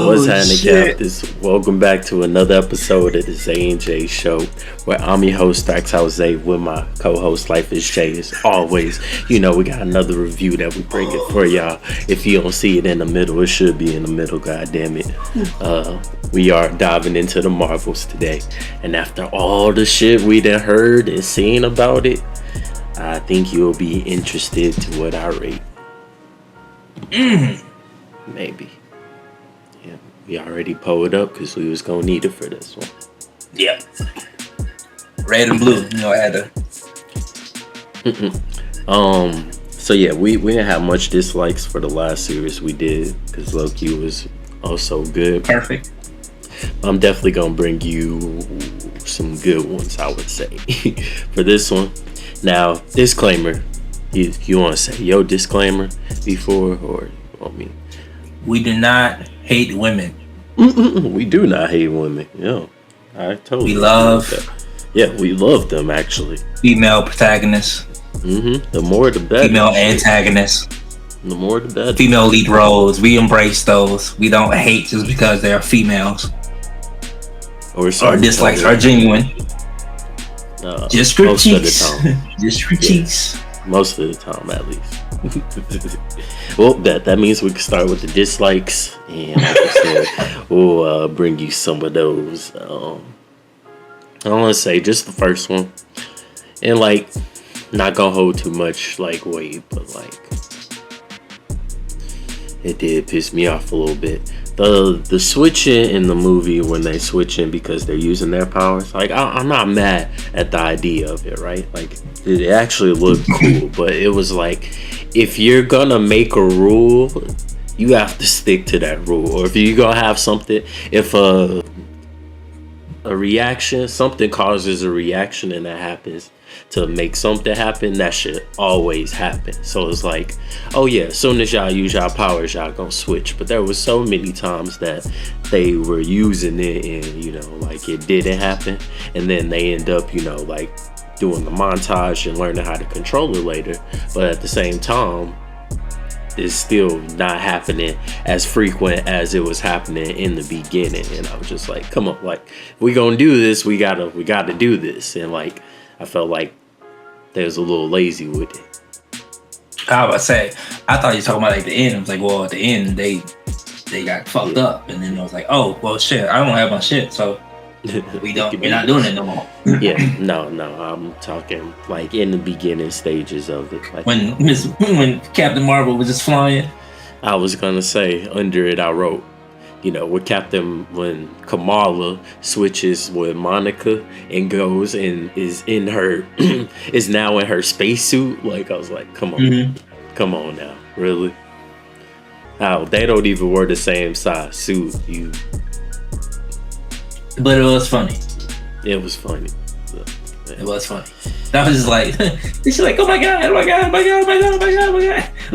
What's Oh happening, shit! Captains? Welcome back to another episode of the Zay and Jay Show, where I'm your host, Stacks House Zay, with my co-host, Life is Jay. As always, we got another review that we bring it for y'all. If you don't see it in the middle, it should be in the middle, god damn it. We are diving into the Marvels today, and after all the shit we done heard and seen about it, I think you'll be interested to what I rate. Maybe. Yeah, we already pulled up because we was gonna need it for this one. Yeah, red and blue. I had to. So yeah, we didn't have much dislikes for the last series we did because Loki was also good. Perfect. I'm definitely gonna bring you some good ones, I would say, for this one. Now, disclaimer. You want to say your disclaimer before, or you want me? We do not hate women. We do not hate women. Yeah, I totally. We love. Yeah, we love them actually. Female protagonists. The more the better. Female antagonists. The more the better. Female lead roles. We embrace those. We don't hate just because they are females. Or dislikes are genuine. Just critiques. Just critiques. Yeah, most of the time, at least. Well, that means we can start with the dislikes, and like I said, we'll bring you some of those. I want to say just the first one, and like, not gonna hold too much weight, but it did piss me off a little bit. The switching in the movie when they switch in because they're using their powers, I'm not mad at the idea of it, right? It actually looked cool, but it was if you're gonna make a rule, you have to stick to that rule. Or if you're gonna have something, if a reaction, something causes a reaction and that happens to make something happen, that should always happen. So it's oh yeah, as soon as y'all use y'all powers, y'all gonna switch. But there was so many times that they were using it and it didn't happen, and then they end up doing the montage and learning how to control it later. But at the same time, it's still not happening as frequent as it was happening in the beginning. And I was just come on, if we gonna do this, we gotta do this. And I felt like they was a little lazy with it. I would say, I thought you were talking about the end. I was well, at the end they got fucked up, and then I was oh well, shit, I don't have my shit, so we're not doing it no more. Yeah, no, I'm talking in the beginning stages of it. When Captain Marvel was just flying. I was gonna say under it I wrote, when Kamala switches with Monica and goes and is in her is now in her spacesuit. I was come on, come on now, really? How they don't even wear the same size suit. But it was funny. It was funny. It was funny. That was just it's oh my god, oh my god, oh my god, oh my god, oh my god, oh my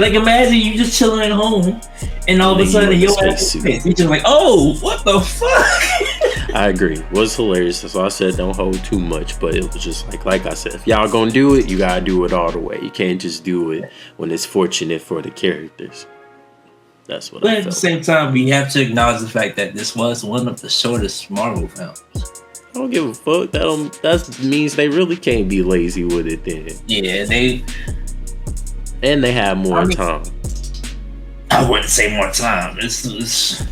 god. Imagine you just chilling at home and all of a sudden you're just oh, what the fuck? I agree. It was hilarious. That's why I said don't hold too much, but it was just like I said, if y'all gonna do it, you gotta do it all the way. You can't just do it when it's fortunate for the characters. That's what I felt. But at the same time, we have to acknowledge the fact that this was one of the shortest Marvel films. I don't give a fuck. That means they really can't be lazy with it then. Yeah, they have more time. I wouldn't say more time. This was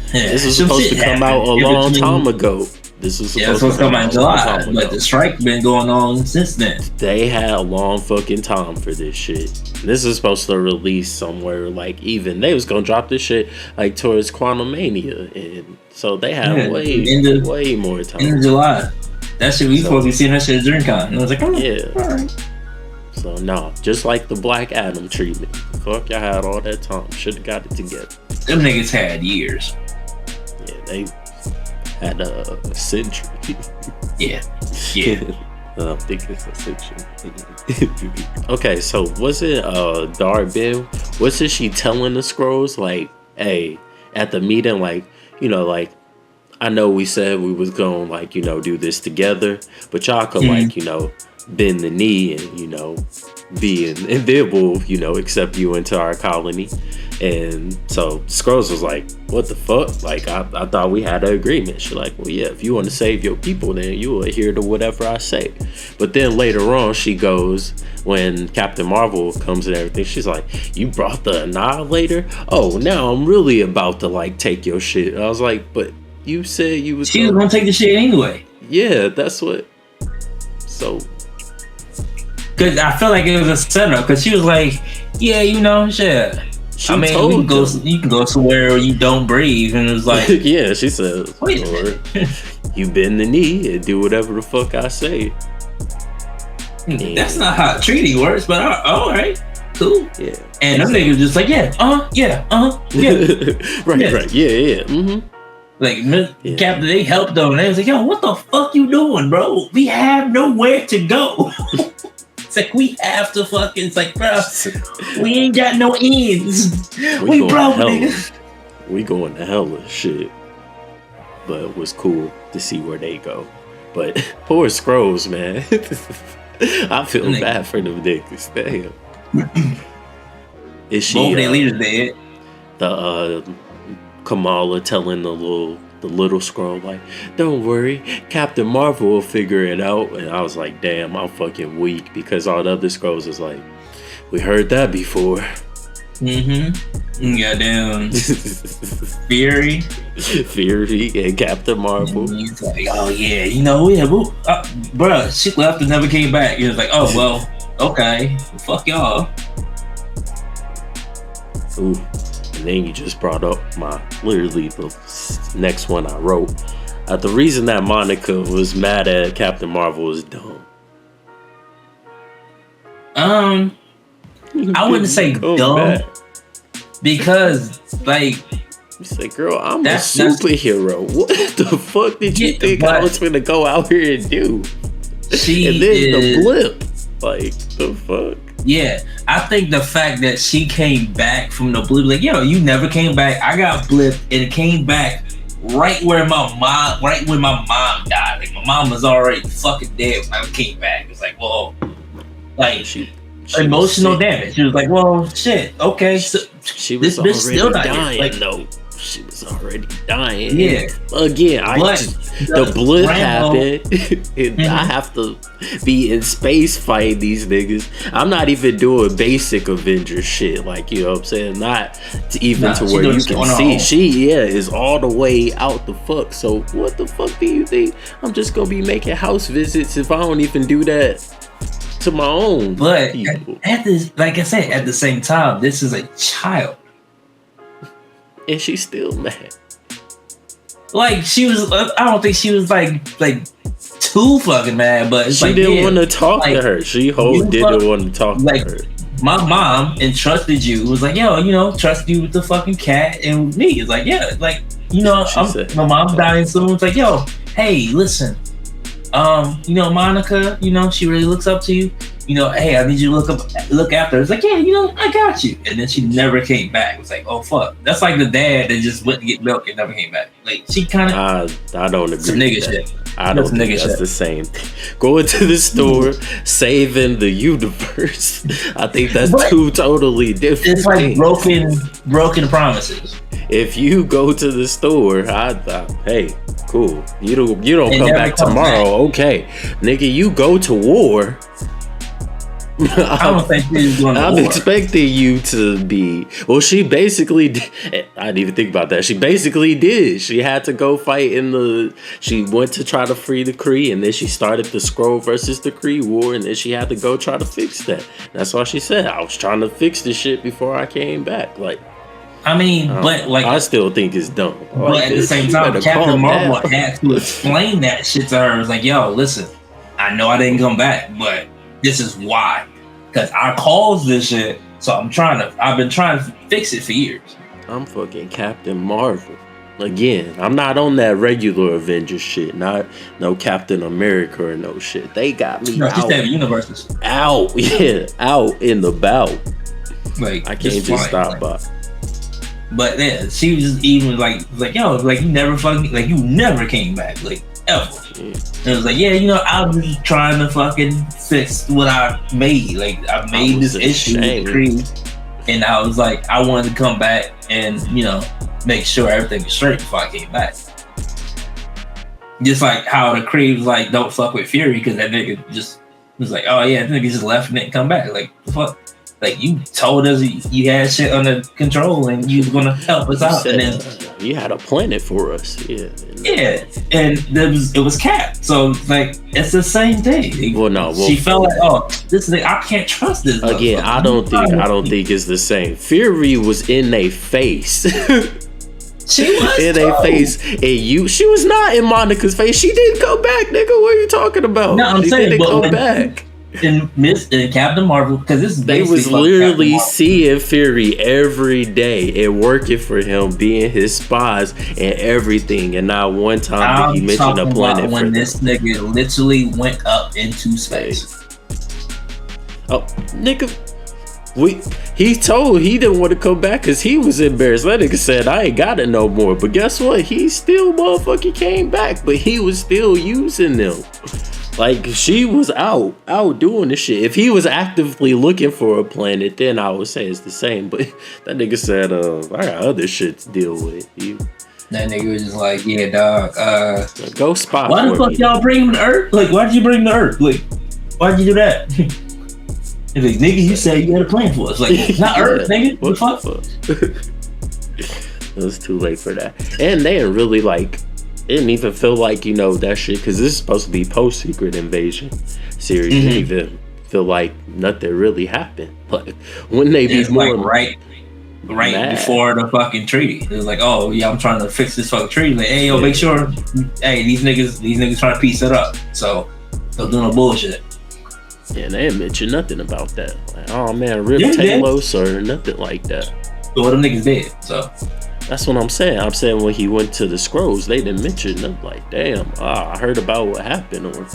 supposed to come out a long time ago. This was supposed to come out in July, but the strike been going on since then. They had a long fucking time for this shit. This is supposed to release somewhere even they was gonna drop this shit towards Quantumania, and so they had way more time. In July, that shit we supposed to be seeing that shit at DreamCon. And I was oh yeah. All right. So no, just like the Black Adam treatment. Fuck, y'all had all that time. Should have got it together. Them niggas had years. Yeah, they had a century. Yeah. I think it's a century. Okay, so was it Dar-Benn? Wasn't she telling the Skrulls hey, at the meeting, I know we said we was gonna do this together, but y'all could bend the knee and, you know, be and then we'll, you know, accept you into our colony. And so Skrulls was like, what the fuck? Like, I thought we had an agreement. She's like, well, yeah, if you want to save your people, then you will adhere to whatever I say. But then later on, she goes, when Captain Marvel comes and everything, she's like, you brought the Annihilator? Oh, now I'm really about to, like, take your shit. I was like, but you said you was... She was gonna take the shit anyway. Yeah, that's what... So... Because I feel like it was a setup, because she was like, yeah, you know, shit. I mean, you can go somewhere where you don't breathe, and it was like, yeah, she said, or you bend the knee and do whatever the fuck I say. And that's not how treaty works, but all right, cool. Yeah, and them niggas just like, yeah, right, yeah, mm-hmm. Like Captain, they helped them, and they was like, yo, what the fuck you doing, bro? We have nowhere to go. It's like, we have to fucking, it's like, bro, we ain't got no ends. We broke, nigga. We going to hell of shit. But it was cool to see where they go. But poor Skrulls, man. I feel bad for them niggas. Damn. Is she? Both their leaders dead. The Kamala telling the little Skrull, like, don't worry, Captain Marvel will figure it out. And I was like, damn, I'm fucking weak, because all the other Skrulls is like, we heard that before. Goddamn. Fury and Captain Marvel. And he's like, oh yeah, you know, yeah, bruh, she left and never came back. He was like, oh well, okay, fuck y'all. Ooh. And then you just brought up literally the next one I wrote. The reason that Monica was mad at Captain Marvel is dumb. I wouldn't say dumb, back. Because like, you say, girl, I'm a superhero. What the fuck did you think I was gonna go out here and do? And then the blip, like, the fuck. Yeah, I think the fact that she came back from the blue, like, yo, you never came back. I got blipped and it came back right when my mom died. Like, my mom was already fucking dead when I came back. It's like, well, like, she emotional damage. She was like, well, shit, okay. So she was already still dying, like, no. She was already dying. Yeah. Again, the blip happened, and I have to be in space fighting these niggas. I'm not even doing basic Avengers shit, like, you know what I'm saying? Not to where you can see. She is all the way out the fuck. So what the fuck do you think? I'm just gonna be making house visits if I don't even do that to my own. But at this, like I said, at the same time, this is a child. And she's still mad. Like, she was, I don't think she was like too fucking mad, but it's she didn't want to talk to her. She didn't want to talk to her. My mom entrusted you. It was like, yo, you know, trust you with the fucking cat and with me. It's like, yeah, like, you know, my mom's dying soon. It's like, yo, hey, listen, you know, Monica, you know, she really looks up to you. You know, hey, I need you to look after her. It's like, yeah, you know, I got you. And then she never came back. It's like, oh fuck. That's like the dad that just went to get milk and never came back. Like, she kind of. I don't agree. Some nigga shit. I don't think that's the same thing. Going to the store, saving the universe. I think that's two totally different. It's like broken promises. If you go to the store, hey, cool. You don't come back tomorrow. Okay, nigga, you go to war. I don't think she's going to war. I'm expecting you to be. Well, she basically did. I didn't even think about that. She basically did. She had to go fight she went to try to free the Kree, and then she started the Skrull versus the Kree war, and then she had to go try to fix that. That's why she said, I was trying to fix this shit before I came back. Like, I mean, but like, I still think it's dumb. But like, at the same time, Captain Marvel had to explain that shit to her. It's like, yo, listen, I know I didn't come back, but this is why. Because I caused this shit, so I've been trying to fix it for years. I'm fucking Captain Marvel. Again, I'm not on that regular Avengers shit. Not no Captain America or no shit. They got me out. Just have universes. Out, yeah, out in the bout. Like, I can't just stop by. But yeah, she was just even like yo, like you never fucking like you never came back, like ever. And it was like, yeah, you know, I was just trying to fucking fix what I made. Like I made this issue with the Creed, and I was like, I wanted to come back and, you know, make sure everything was straight before I came back. Just like how the Creed was like, don't fuck with Fury, because that nigga just was like, oh yeah, that nigga just left and didn't come back. Like, fuck. Like, you told us you had shit under control and you was gonna help us out, and then you had a planet for us, yeah, and it was Cap. So like, it's the same thing. Well, she felt like, oh, this thing, I can't trust this. Again, I don't think it's the same. Fury was in their face. She was in their face, and she was not in Monica's face. She didn't come back, nigga. What are you talking about? No, I'm she saying, didn't come back. In Captain Marvel, because this is they was literally seeing Fury every day and working for him, being his spies and everything, and not one time did he mention a planet when this nigga literally went up into space. Oh, nigga, he didn't want to come back because he was embarrassed. That nigga said, I ain't got it no more. But guess what? He still motherfucking came back, but he was still using them. Like, she was out doing this shit. If he was actively looking for a planet, then I would say it's the same. But that nigga said, I got other shit to deal with. That nigga was just like, yeah, dog. Go spot. Why the fuck y'all bring him to Earth? Like, why'd you bring him to Earth? Like, why'd you do that? It's like, nigga, you said you had a plan for us. Like, not Earth, nigga. What the fuck? It was too late for that. And they didn't really like. It didn't even feel like, you know, that shit, because this is supposed to be post-Secret Invasion series. It didn't even feel like nothing really happened. But when they be more like right before the fucking treaty, it was like, oh yeah, I'm trying to fix this fucking treaty. Like, hey yo, make sure, hey, these niggas trying to piece it up, so don't do no bullshit. Yeah, they didn't mention nothing about that. Like, oh man, Rip Talos or nothing like that. Well, them niggas dead, so. That's what I'm saying. I'm saying when he went to the Scrolls, they didn't mention nothing like, damn, I heard about what happened or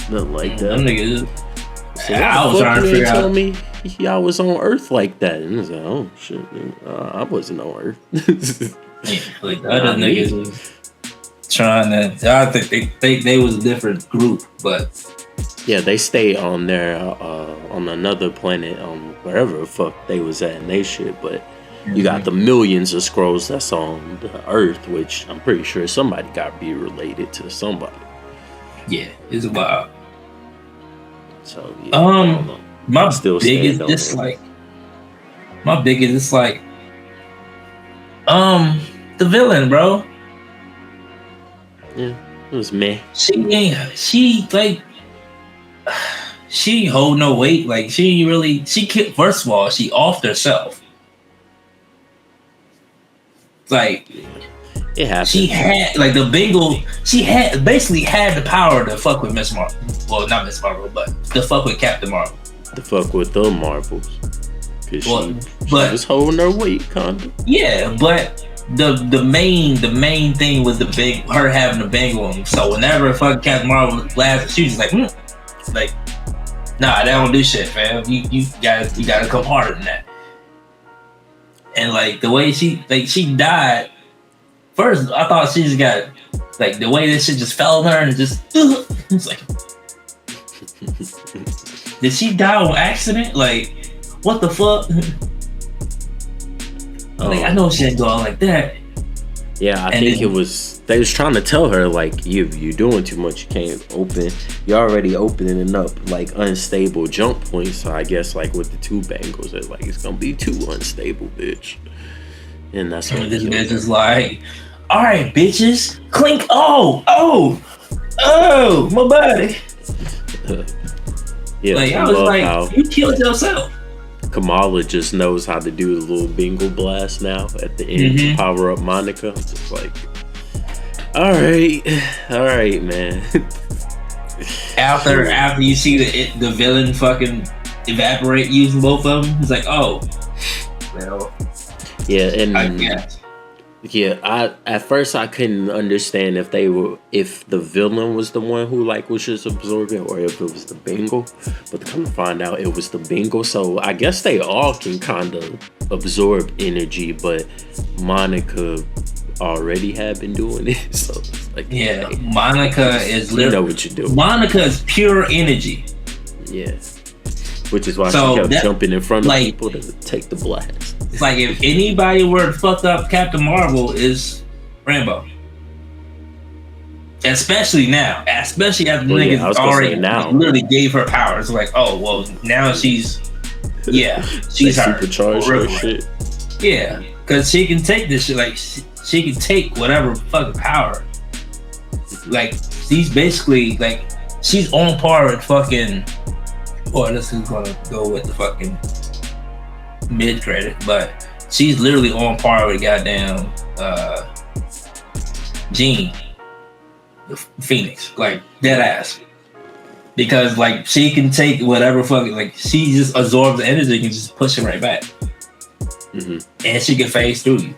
nothing like that. Them niggas. So I was trying to figure out. Told me y'all was on Earth like that, and I was like, oh shit, I wasn't on Earth. Like the other niggas was trying to. I think they was a different group, but yeah, they stayed on there on another planet, wherever the fuck they was at, and they shit, but. You got the millions of Scrolls that's on the Earth, which I'm pretty sure somebody got to be related to somebody. Yeah, it's wild. So yeah, my biggest dislike, the villain, bro. Yeah, it was meh. She hold no weight. Like first of all, she offed herself. Like, it happened. She had like the Bengal. She basically had the power to fuck with Miss Marvel. Well, not Miss Marvel, but to fuck with Captain Marvel. To fuck with the Marvels. Cause she was holding her weight, kinda. Yeah, but the main thing was her having the Bengal. So whenever fucking Captain Marvel laughed, she was just like, nah, that don't do shit, fam. You gotta come harder than that. And like the way she died, first I thought she just got like the way that shit just fell on her and just it's like, did she die on accident? Like, what the fuck? Like, I know she didn't go out like that. Yeah, I think it was they was trying to tell her like you're doing too much. You can't open. You're already opening up like unstable jump points. So I guess like with the two Bengals, they're like it's gonna be too unstable, bitch. And that's what this bitch is like. All right, bitches, clink. Oh, my body. Yeah, like I was like, you killed yourself. Kamala just knows how to do the little Bengal blast now at the end to power up Monica. Just like, all right, man. after you see the villain fucking evaporate using both of them, it's like, oh, well, yeah, and I guess. Yeah, at first I couldn't understand if the villain was the one who like was just absorbing or if it was the Bengal, but to come to find out it was the Bengal. So I guess they all can kind of absorb energy, but Monica already had been doing it. So it's like, yeah, hey, Monica is literally, you know what you do. Monica is pure energy. Yeah. Which is why she kept jumping in front of people to take the blast. It's like if anybody were to fuck up Captain Marvel is Rambo. Especially now. Especially after the niggas already literally gave her powers. Like, oh, well, now she's her. Supercharged her shit. Yeah, because she can take this shit. Like, she can take whatever fucking power. Like, she's basically, like, she's on par with fucking... Or this is gonna go with the fucking mid credit, but she's literally on par with goddamn Jean, the Phoenix, like dead ass. Because like she can take whatever fucking, like she just absorbs the energy and just push it right back, and she can phase through you.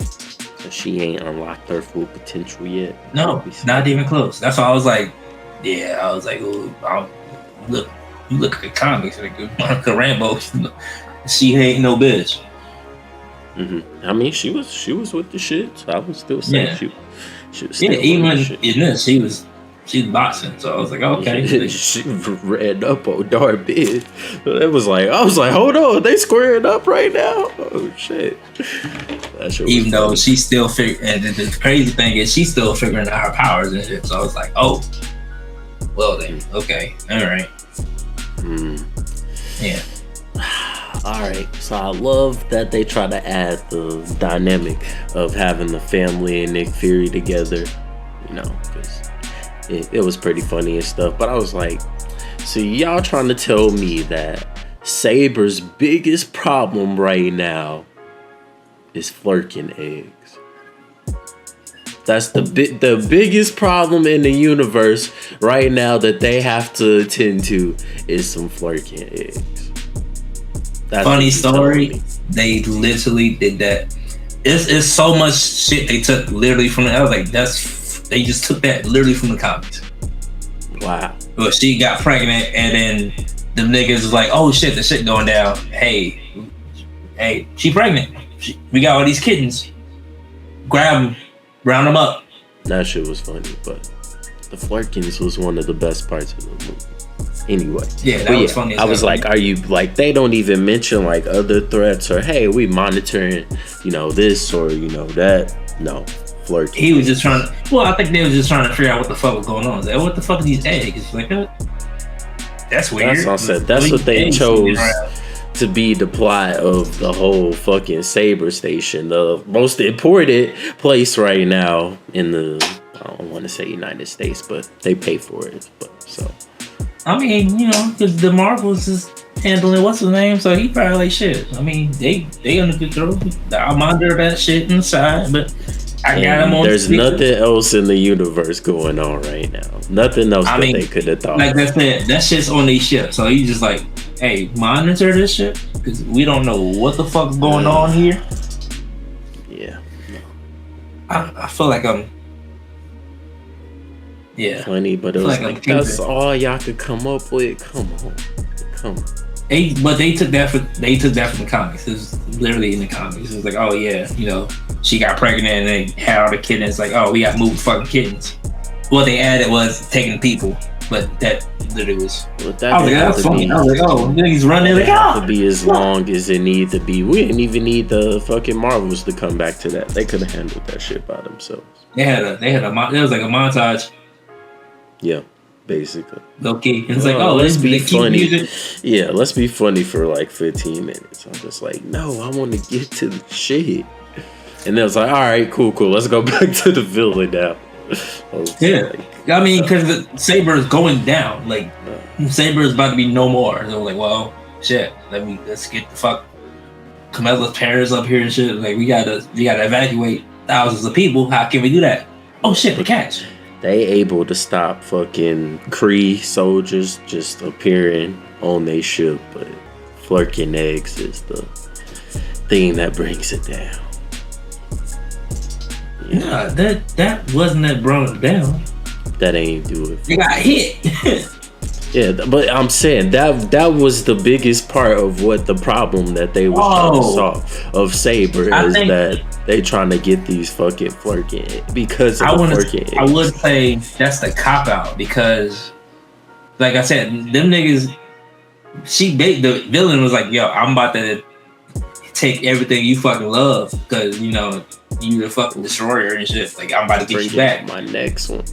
So she ain't unlocked her full potential yet. No, not even close. That's why I was like, yeah, I was like, ooh, look. You look at the comics, like Monica Rambo, she ain't no bitch. I mean, she was with the shit, so I would still say she was still even in this, she was boxing, so I was like, okay. She ran up on Darby. It was like, I was like, hold on, they squaring up right now? Oh shit. Even though she's still and the crazy thing is she's still figuring out her powers and shit, so I was like, oh, well then, okay, all right. Yeah. Alright, so I love that they try to add the dynamic of having the family and Nick Fury together, you know, because it was pretty funny and stuff. But I was like, so y'all trying to tell me that Saber's biggest problem right now is flirking eggs? That's the biggest problem in the universe right now that they have to attend to is some flirking eggs. That's funny story. They literally did that. It's so much shit they took literally from I was like, they just took that literally from the comics. Wow. Well, she got pregnant and then the niggas was like, oh shit, the shit going down. Hey, she pregnant. We got all these kittens. Grab them. Round them up. That shit was funny, but the flirkings was one of the best parts of the movie. Anyway. Yeah, that was funny. I was like, are you like, they don't even mention like other threats or hey, we monitoring, you know, this or you know that. No, flirking. He was just trying to, well, I think they was just trying to figure out what the fuck was going on. Like, what the fuck are these eggs? Like, that's weird. That's what I said. That's what they chose to be the plot of the whole fucking Saber station, the most important place right now in the, I don't want to say United States, but they pay for it. But so, I mean, you know, because the Marvels is handling what's his name, so he probably like shit. I mean, they under control. I'll monitor that shit inside, but I got him on. There's nothing else in the universe going on right now. Nothing else they could have thought. Like I said, that shit's on these ship. So you just like, hey, monitor this shit because we don't know what the fuck's going on here. Yeah. I feel like I'm. Yeah. Funny, but it was like that's all y'all could come up with. Come on. But they took that from the comics. It was literally in the comics. It was like, oh yeah, you know, she got pregnant and they had all the kittens. Like, oh, we got to move fucking kittens. What they added was taking people, but that literally was. That's funny. I was like, oh, niggas running like, oh, to be as long as it needed to be. We didn't even need the fucking Marvels to come back to that. They could have handled that shit by themselves. There was like a montage. Yeah. Basically. Okay. It's like, oh, let's be funny. Yeah, let's be funny for like 15 minutes. I'm just like, no, I want to get to the shit. And then I was like, all right, cool. Let's go back to the villain now. Yeah. I mean, because Saber is going down. Like, Saber is about to be no more. So like, well, shit. Let's get the fuck Camilla's parents up here and shit. Like, we gotta evacuate thousands of people. How can we do that? Oh shit, the catch. They able to stop fucking Kree soldiers just appearing on their ship, but flirking eggs is the thing that brings it down. Yeah. Nah, that wasn't that brought it down. That ain't do it. They got hit. Yeah, but I'm saying that was the biggest part of what the problem that they was trying to solve of Saber is that they trying to get these fucking flirting because of flirting. I would say that's the cop out because, like I said, them niggas. The villain was like, "Yo, I'm about to take everything you fucking love because you know you the fucking destroyer and shit. Like I'm about to get you back." My next one.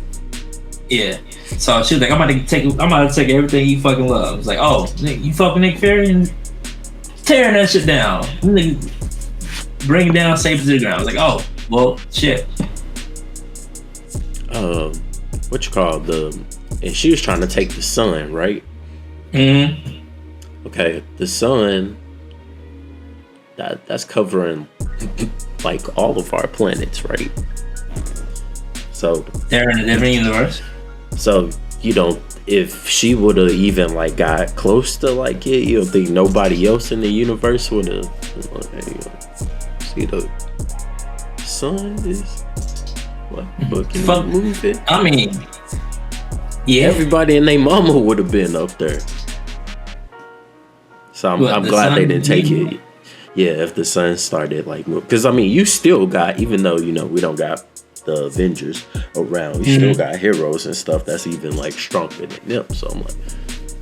Yeah. So she was like, I'm about to take everything you fucking love. It's like, oh, you fucking Nick Fury and tearing that shit down. Bring it down, safe to the ground. I was like, oh, well, shit. What you call and she was trying to take the sun, right? Mm-hmm. Okay, the sun that's covering like all of our planets, right? So they're in a different universe. So if she would have even like got close to like it, you don't think nobody else in the universe would have see the sun is what move it? I mean, yeah, everybody and their mama would have been up there. So I'm glad they didn't take it. Yeah, if the sun started like moving, because I mean, you still got, even though we don't got the Avengers around, we still got heroes and stuff that's even like stronger than them. So I'm like,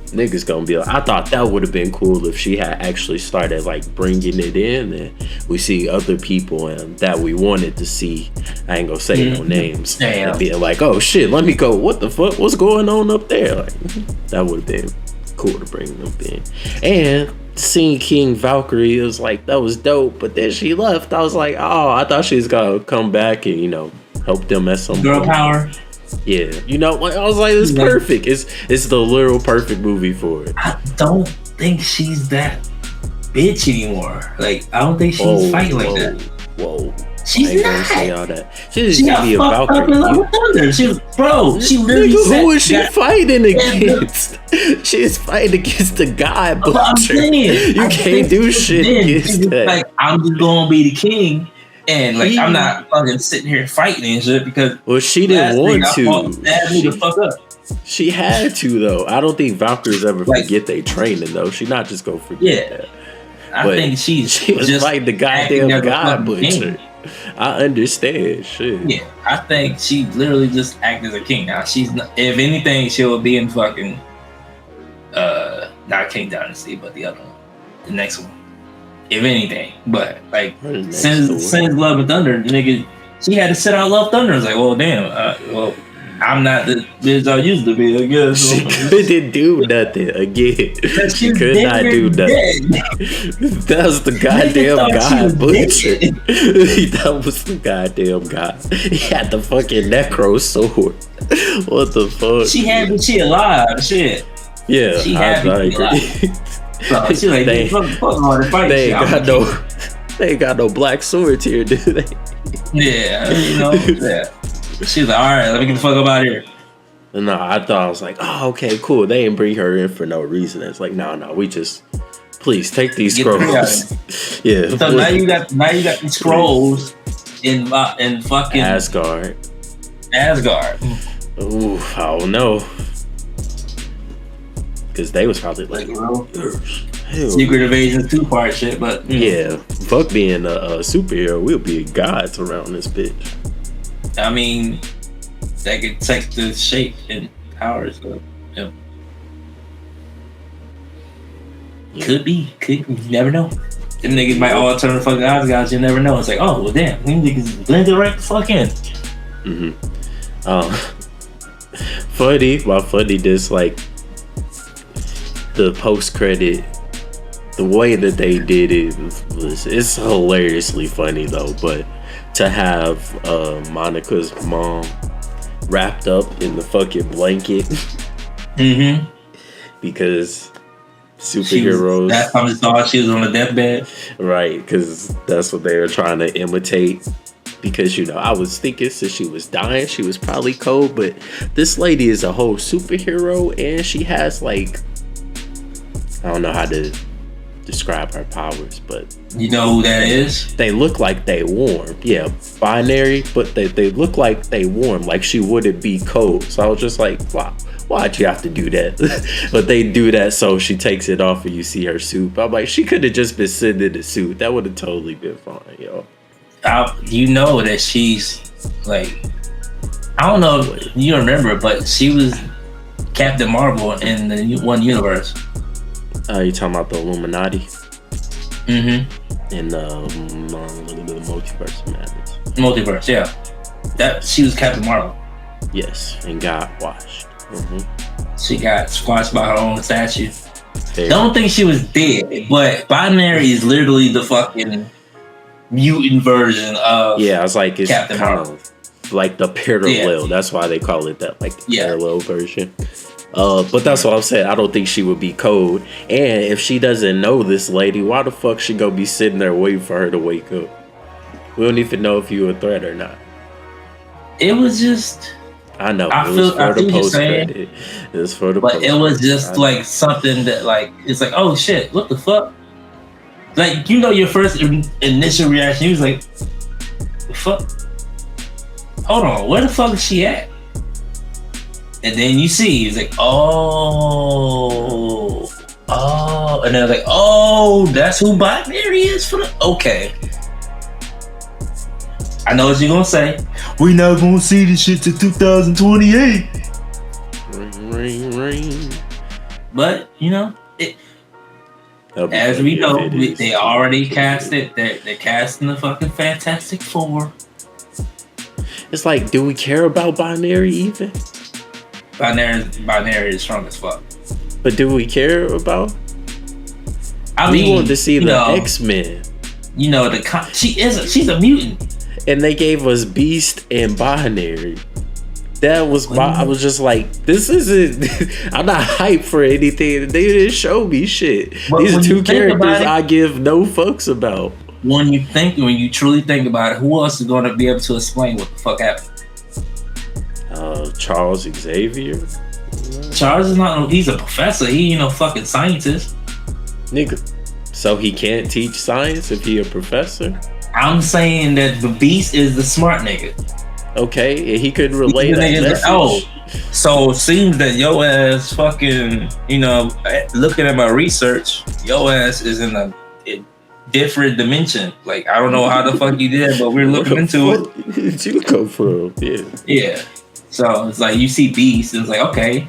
niggas gonna be like, I thought that would have been cool if she had actually started like bringing it in, and we see other people and that we wanted to see. I ain't gonna say no names. Damn. And being like, oh shit, let me go. What the fuck? What's going on up there? Like, that would have been cool to bring them in. And seeing King Valkyrie, it was like, that was dope. But then she left. I was like, oh, I thought she was gonna come back and help them at some girl point. Power. Yeah, I was like, it's perfect. It's the literal perfect movie for it. I don't think she's that bitch anymore. Like, I don't think she's fighting like that. Whoa. She's not. Say all that. She got be a Valkyrie. Thunder. She literally who is she fighting against? She's fighting against the guy, but you can't do shit against that. Like, I'm just gonna be the king. And like, I'm not fucking sitting here fighting and shit because she didn't want to. Me the fuck up. She had to though. I don't think Valkyries ever forget they training though. She not just go forget that. I think she was just like the goddamn god butcher. I understand shit. Yeah, I think she literally just acted as a king. Now she's not, if anything, she'll be in fucking not King Dynasty, but the other one, the next one. If anything, but like since Love and Thunder, the nigga, she had to sit out Love Thunder. It's like, well, damn, I'm not the bitch I used to be. I guess she couldn't do nothing again. She could not do nothing. That was the goddamn guy butcher. That was the goddamn guy. He had the fucking necro sword. What the fuck? She had the shit alive. Shit. Yeah, she had I agree. So she like, they ain't got no black swords here, do they? Yeah, yeah. She's like, all right, let me get the fuck up out of here. No, I thought, I was like, oh, okay, cool. They didn't bring her in for no reason. It's like, no, we just, please take these scrolls. Yeah. So now you got these scrolls in fucking Asgard. Ooh, I don't know. Because they was probably like, Secret Invasion 2-part shit, but yeah, fuck being a superhero, we'll be gods around this bitch. I mean, they could take the shape and powers, so yeah. Could be, you never know. Them niggas might all turn the fucking Asgards, you never know. It's like, oh well, damn, them niggas blended right the fuck in. Funny, this like the post credit, the way that they did it it's hilariously funny though. But to have Monica's mom wrapped up in the fucking blanket, because superheroes. That time I thought she was on a deathbed, right? Because that's what they were trying to imitate. Because I was thinking since she was dying, she was probably cold, but this lady is a whole superhero, and she has like, I don't know how to describe her powers, but you know who that is? They look like they warm. Yeah, binary, but they look like they warm, like she wouldn't be cold. So I was just like, wow, why'd you have to do that? But they do that so she takes it off and you see her suit. I'm like, she could have just been sitting in the suit. That would have totally been fine, yo. You know that she's like, I don't know if you remember, but she was Captain Marvel in the one universe. You talking about the Illuminati? Mm-hmm. In the multiverse madness. Multiverse, yeah. That she was Captain Marvel. Yes, and got washed. Mm-hmm. She got squashed by her own statue. Don't think she was dead, but Binary is literally the fucking mutant version of I was like, it's Captain kind Marvel. of like the parallel. That's why they call it that, like the parallel version. But that's what I'm saying. I don't think she would be cold. And if she doesn't know this lady, why the fuck she gonna be sitting there waiting for her to wake up? We don't even know if you a threat or not. It was just. I know. It was for the post credit. It was for the. But it was just like something that like it's like, oh shit, what the fuck? Like, you know, your first initial reaction, you was like, the fuck? Hold on, where the fuck is she at? And then you see, it's like, oh, and then like, oh, that's who Binary is for the. Okay. I know what you're gonna say. We not gonna see this shit till 2028. Ring. But you know, as we know, they already cast it. They're casting the fucking Fantastic Four. It's like, do we care about Binary even? Binary is strong as fuck. But do we care about? I mean, we wanted to see the X-Men. You know, she's a mutant. And they gave us Beast and Binary. That was I was just like, this isn't. I'm not hyped for anything. They didn't show me shit. But these are two characters I give no fucks about. When you truly think about it, who else is going to be able to explain what the fuck happened? Charles Xavier. Charles is not. He's a professor. He ain't no fucking scientist. Nigga. So he can't teach science if he a professor? I'm saying that the Beast is the smart nigga. Okay, he could relay that message. So it seems that your ass fucking, looking at my research, your ass is in a different dimension. Like, I don't know how the fuck you did, but we're looking into it. Where did you come from? Yeah. So it's like, you see Beast, and it's like, okay.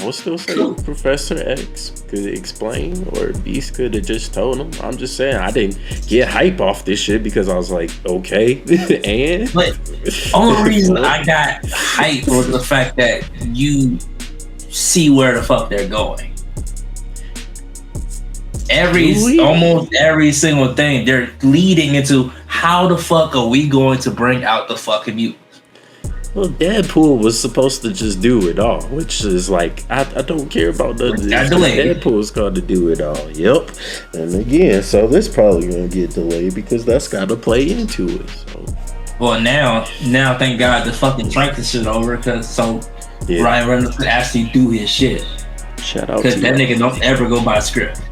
I would still say Professor X could explain, or Beast could have just told him. I'm just saying, I didn't get hype off this shit because I was like, okay, and? But only reason I got hype was the fact that you see where the fuck they're going. Almost every single thing, they're leading into how the fuck are we going to bring out the fucking mutants? Well, Deadpool was supposed to just do it all, which is like, I don't care about none of this. Deadpool's got to do it all. Yep. And again, so this probably going to get delayed because that's got to play into it. So. Well, now, thank God the fucking strike this shit over Ryan Reynolds could actually do his shit. Shout out to because that nigga don't ever go by script.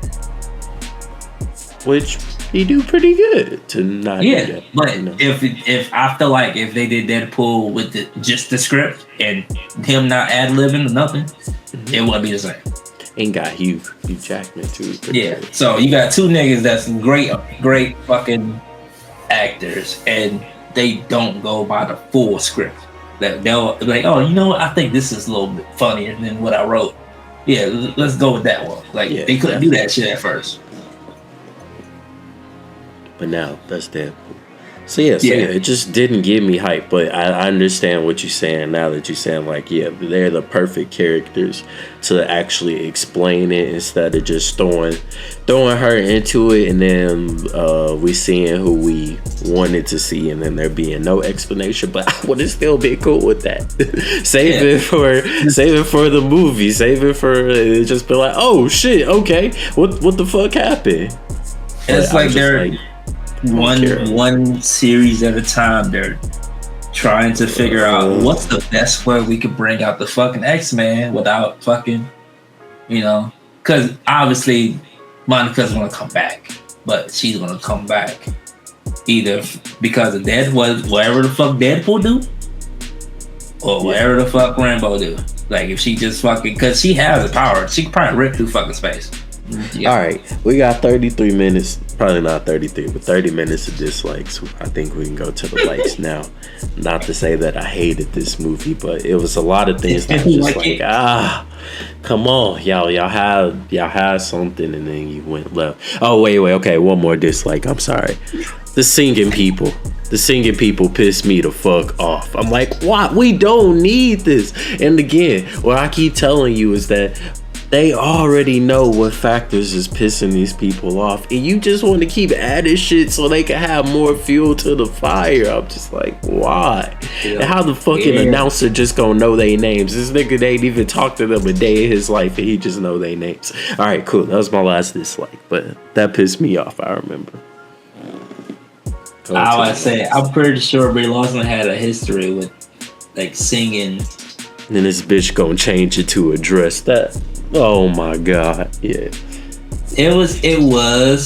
Which he do pretty good to not do that. But if I feel like if they did Deadpool with just the script and him not ad-libbing or nothing, it wouldn't be the same. And got Hugh Jackman too. Good. So you got two niggas that's great fucking actors, and they don't go by the full script. That they'll be like, oh, you know what? I think this is a little bit funnier than what I wrote. Yeah, let's go with that one. Like they couldn't do that shit at first. But now that's Deadpool. So it just didn't give me hype. But I understand what you're saying now that you're saying like, they're the perfect characters to actually explain it instead of just throwing her into it and then we seeing who we wanted to see and then there being no explanation. But I would have still been cool with that. Save it for the movie. Save it for just be like, oh shit, okay, what the fuck happened? It's like they're one series at a time. They're trying to figure out what's the best way we could bring out the fucking X-Men without fucking, because obviously Monica's gonna come back, but she's gonna come back either because of whatever the fuck Deadpool do, or whatever the fuck Rambo do. Like if she just fucking, because she has the power, she can probably rip through fucking space. Yeah. All right, we got 33 minutes. Probably not 33, but 30 minutes of dislikes. I think we can go to the likes now. Not to say that I hated this movie, but it was a lot of things that I was just like, come on, y'all had something, and then you went left. Oh wait, okay, one more dislike. I'm sorry. The singing people piss me the fuck off. I'm like, what? We don't need this. And again, what I keep telling you is that they already know what factors is pissing these people off, and you just want to keep adding shit so they can have more fuel to the fire. I'm just like, why? Yeah. And how the fucking announcer just gonna know their names? This nigga ain't even talked to them a day in his life, and he just know their names. All right, cool. That was my last dislike, but that pissed me off. I remember. I'm pretty sure Brie Larson had a history with like singing. And then this bitch gonna change it to a dress that. Oh my god, yeah. It was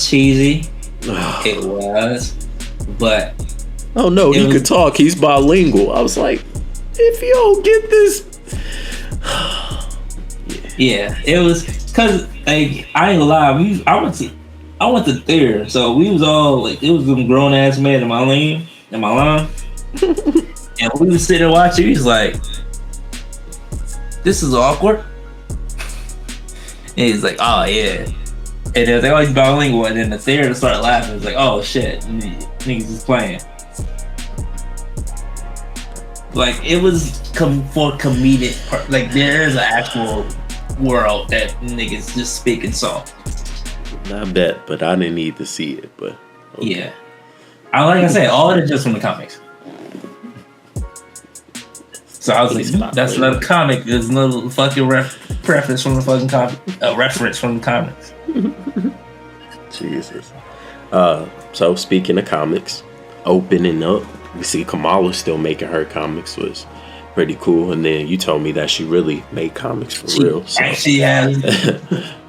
cheesy. It was, but oh no, he could talk. He's bilingual. I was like, if you don't get this, yeah, it was because like I ain't gonna lie. I went to theater, so we was all like, it was some grown ass man in my line, and we was sitting there watching. He was like, "This is awkward." And he's like, oh yeah. And then they always bilingual, and then the theater started laughing. It's like, oh shit, niggas is playing. Like it was for comedic part. Like there is an actual world that niggas just speak in song. I bet, but I didn't need to see it. But okay. Yeah, like I said, all of it is just from the comics. So I was like, that's another comic. There's another fucking reference from the fucking comic. Reference from the comics. Jesus. So speaking of comics, opening up, we see Kamala still making her comics, was pretty cool. And then you told me that she really made comics for real. So. Actually has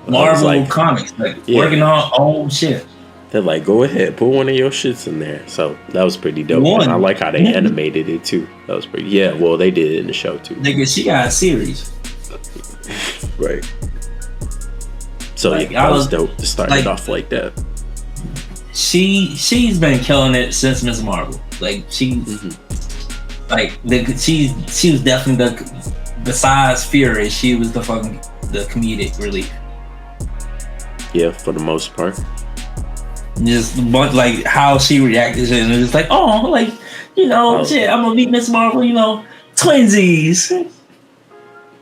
Marvel comics, working on old shit. They're like, go ahead, put one of your shits in there. So that was pretty dope. And I like how they animated it too. That was pretty. Yeah, well, they did it in the show too. Nigga, she got a series. Right. So like, yeah, that was dope to start it off like that. She's been killing it since Ms. Marvel. Like she was definitely besides Fury, she was the comedic relief. Yeah, for the most part. Just like how she reacted to it, and it was like, oh, like, shit, I'm gonna meet Miss Marvel, twinsies.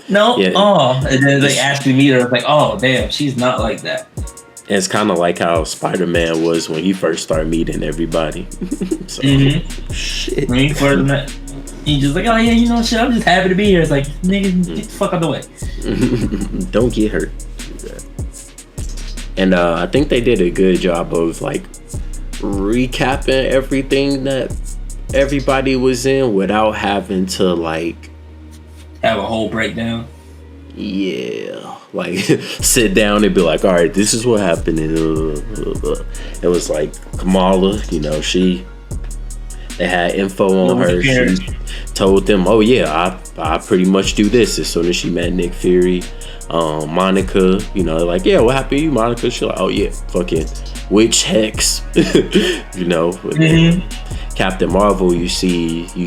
No, yeah. And then they actually meet her, like, oh, damn, she's not like that. And it's kind of like how Spider-Man was when he first started meeting everybody. So, shit. When he first met, he just like, oh yeah, shit, I'm just happy to be here. It's like, nigga, get the fuck out the way. Don't get hurt. And I think they did a good job of like recapping everything that everybody was in without having to like have a whole breakdown. Yeah, like sit down and be like, all right, this is what happened. And it was like Kamala, they had info on her. She told them, oh yeah, I pretty much do this as soon as she met Nick Fury. Monica, like, yeah, what happened to you, Monica? She's like, oh yeah, fucking witch hex. Captain Marvel, you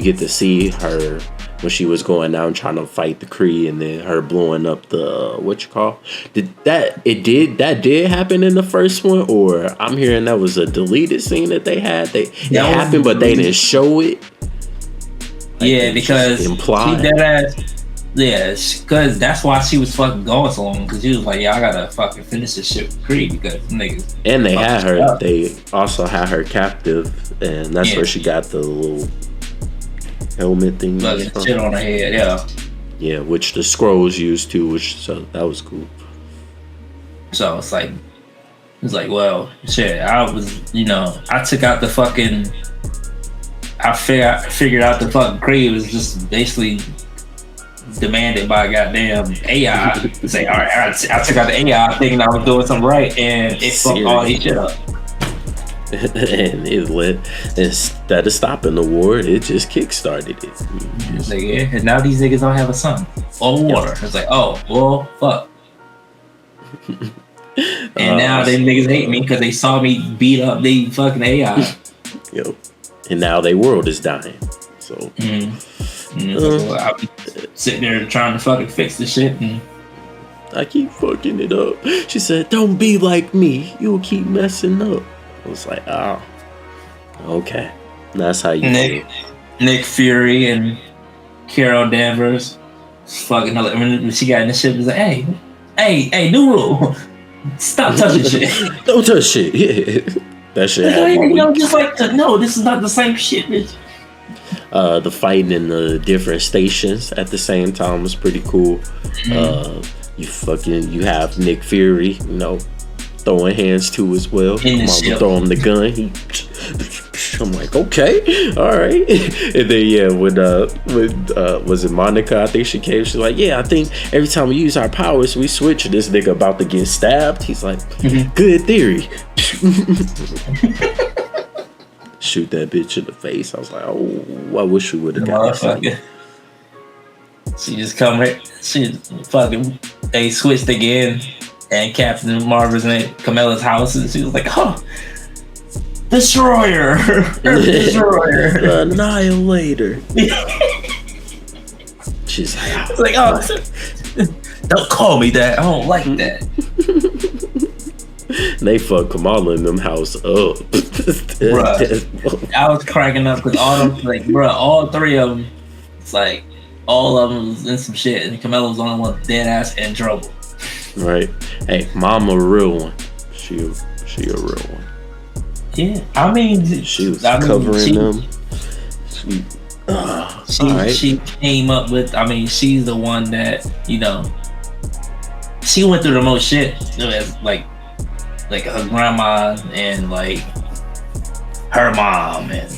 get to see her when she was going out and trying to fight the Kree, and then her blowing up the that did happen in the first one, or I'm hearing that was a deleted scene that they had. It happened, but they didn't show it. Like, yeah, because implied. She deadass. Yeah, because that's why she was fucking going so long. Because she was like, "Yeah, I gotta fucking finish this shit with Creed." Because niggas. And they had her. Up. They also had her captive, and that's where she got the little helmet thing. Shit on her head, yeah. Yeah, which the Skrulls used too, so that was cool. So it's like, well, shit. I was, I took out the fucking. I figured out the fucking Creed was just basically demanded by goddamn AI. Say, all right, I took out the AI thinking I was doing something right, and it fucked all his shit up. And it lit. instead of stopping the war, it just kickstarted it. It's like, yeah, and now these niggas don't have a son or water. It's like, oh, well, fuck. And now them niggas hate me because they saw me beat up they fucking AI. Yo, and now their world is dying. So I'll be sitting there trying to fucking fix the shit, and I keep fucking it up. She said, "Don't be like me. You'll keep messing up." I was like, "Oh, okay, that's how you feel." Nick Fury and Carol Danvers, fucking. When she got in the shit, was like, "Hey, new rule." Stop touching shit. Don't touch shit. Yeah. That shit happened. Just like, no, this is not the same shit, bitch. The fighting in the different stations at the same time was pretty cool. You have Nick Fury, throwing hands too as well. Mama throw him the gun. I'm like, okay, all right. And then when was it Monica? I think she came. She's like, yeah, I think every time we use our powers, we switch. This nigga about to get stabbed. He's like, good theory. Shoot that bitch in the face. I was like, oh, I wish we would have got that. She just come right. She fucking. They switched again, and Captain Marvel's in Camilla's house, and she was like, "Oh, Destroyer, Destroyer, Annihilator." She's like, "Oh, don't call me that. I don't like that." They fuck Kamala in them house up. Bruh, I was cracking up because all them, all three of them, it's like all of them was in some shit, and Kamala was the only one dead ass in trouble. Right. Hey, Mama, a real one. She a real one. Yeah, I mean, she was covering them. She came up with. I mean, she's the one that she went through the most shit. Like her grandma and like her mom and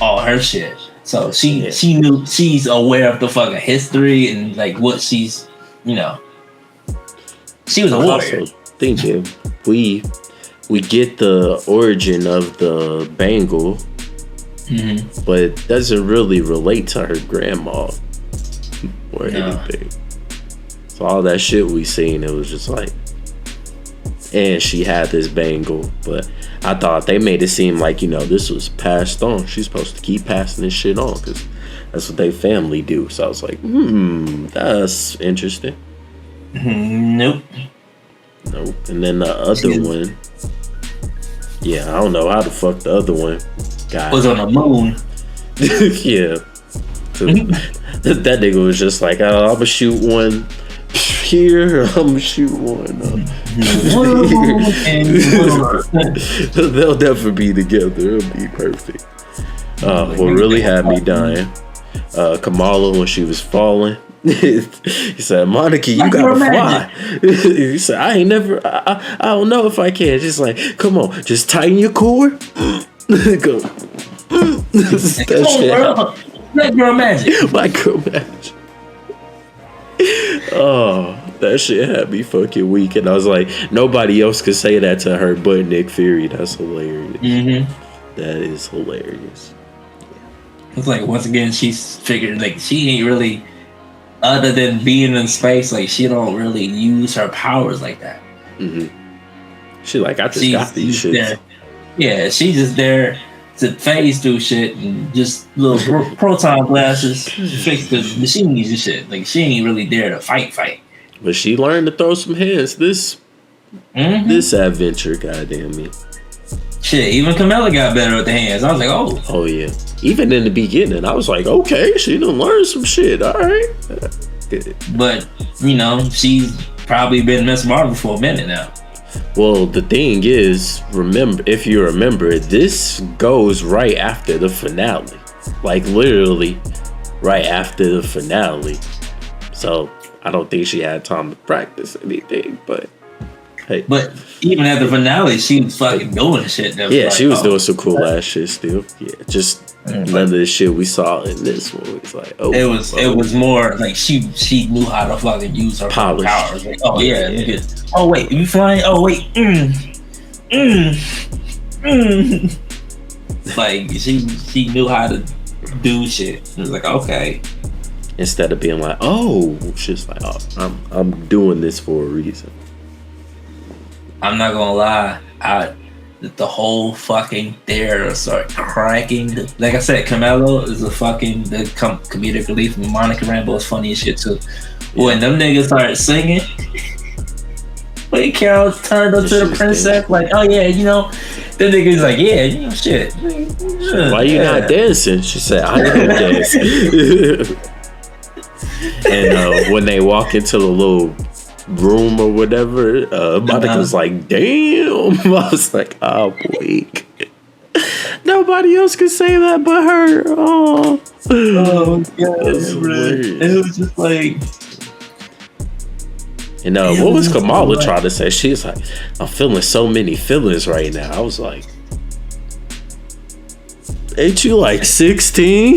all her shit. So she knew, she's aware of the fucking history and like what she's, she was a warrior. Also thinking we get the origin of the bangle, but it doesn't really relate to her grandma or anything. So all that shit we seen, it was just like, and she had this bangle, but I thought they made it seem like, this was passed on. She's supposed to keep passing this shit on because that's what they family do. So I was like, that's interesting. Nope. And then the other one, I don't know how the fuck the other one got. Was on the moon. Yeah. That nigga was just like, I'm gonna shoot one here, I'm gonna shoot one they'll never be together. It'll be perfect. What really had me dying, Kamala, when she was falling, he said, Monica, you gotta fly. He said, I don't know if I can. Just like, come on, just tighten your cord. Go. Micro magic. Oh, that shit had me fucking weak, and I was like, nobody else could say that to her but Nick Fury. That's hilarious. That is hilarious. It's like, once again, she's figured like she ain't really, other than being in space, like she don't really use her powers like that. She like, I just got these shit. Yeah, she's just there to phase through shit and just little proton blasters fix the machines and shit. Like she ain't really there to fight. But she learned to throw some hands this adventure, goddamn me. Shit, even Camilla got better with the hands. I was like, oh yeah. Even in the beginning, I was like, okay, she done learned some shit. All right. But she's probably been Miss Marvel for a minute now. Well, the thing is, if you remember, this goes right after the finale. Like, literally, right after the finale. So, I don't think she had time to practice anything, but hey. But even at the finale, she was fucking doing shit. She was doing some cool ass shit still. Yeah, just none of the shit we saw in this one. It was like, it was more like she knew how to fucking use her powers. Like, oh wait, you flying? Oh wait, Like she knew how to do shit. It was like, okay. Instead of being like, oh, she's like, oh, I'm doing this for a reason. I'm not gonna lie, the whole fucking theater started cracking. Like I said, Camelo is the comedic relief. Monica Rambeau is funny as shit too. When them niggas started singing, when Carol turned up to the princess, like, oh yeah, you know, the niggas like, yeah, you know, shit. Why you not dancing? She said, I didn't dance. And when they walk into the little room or whatever, Monica's like, damn. I was like, oh boy. Nobody else could say that but her. Oh God. It was just like. And what was Kamala trying to say? She's like, I'm feeling so many feelings right now. I was like, ain't you like 16?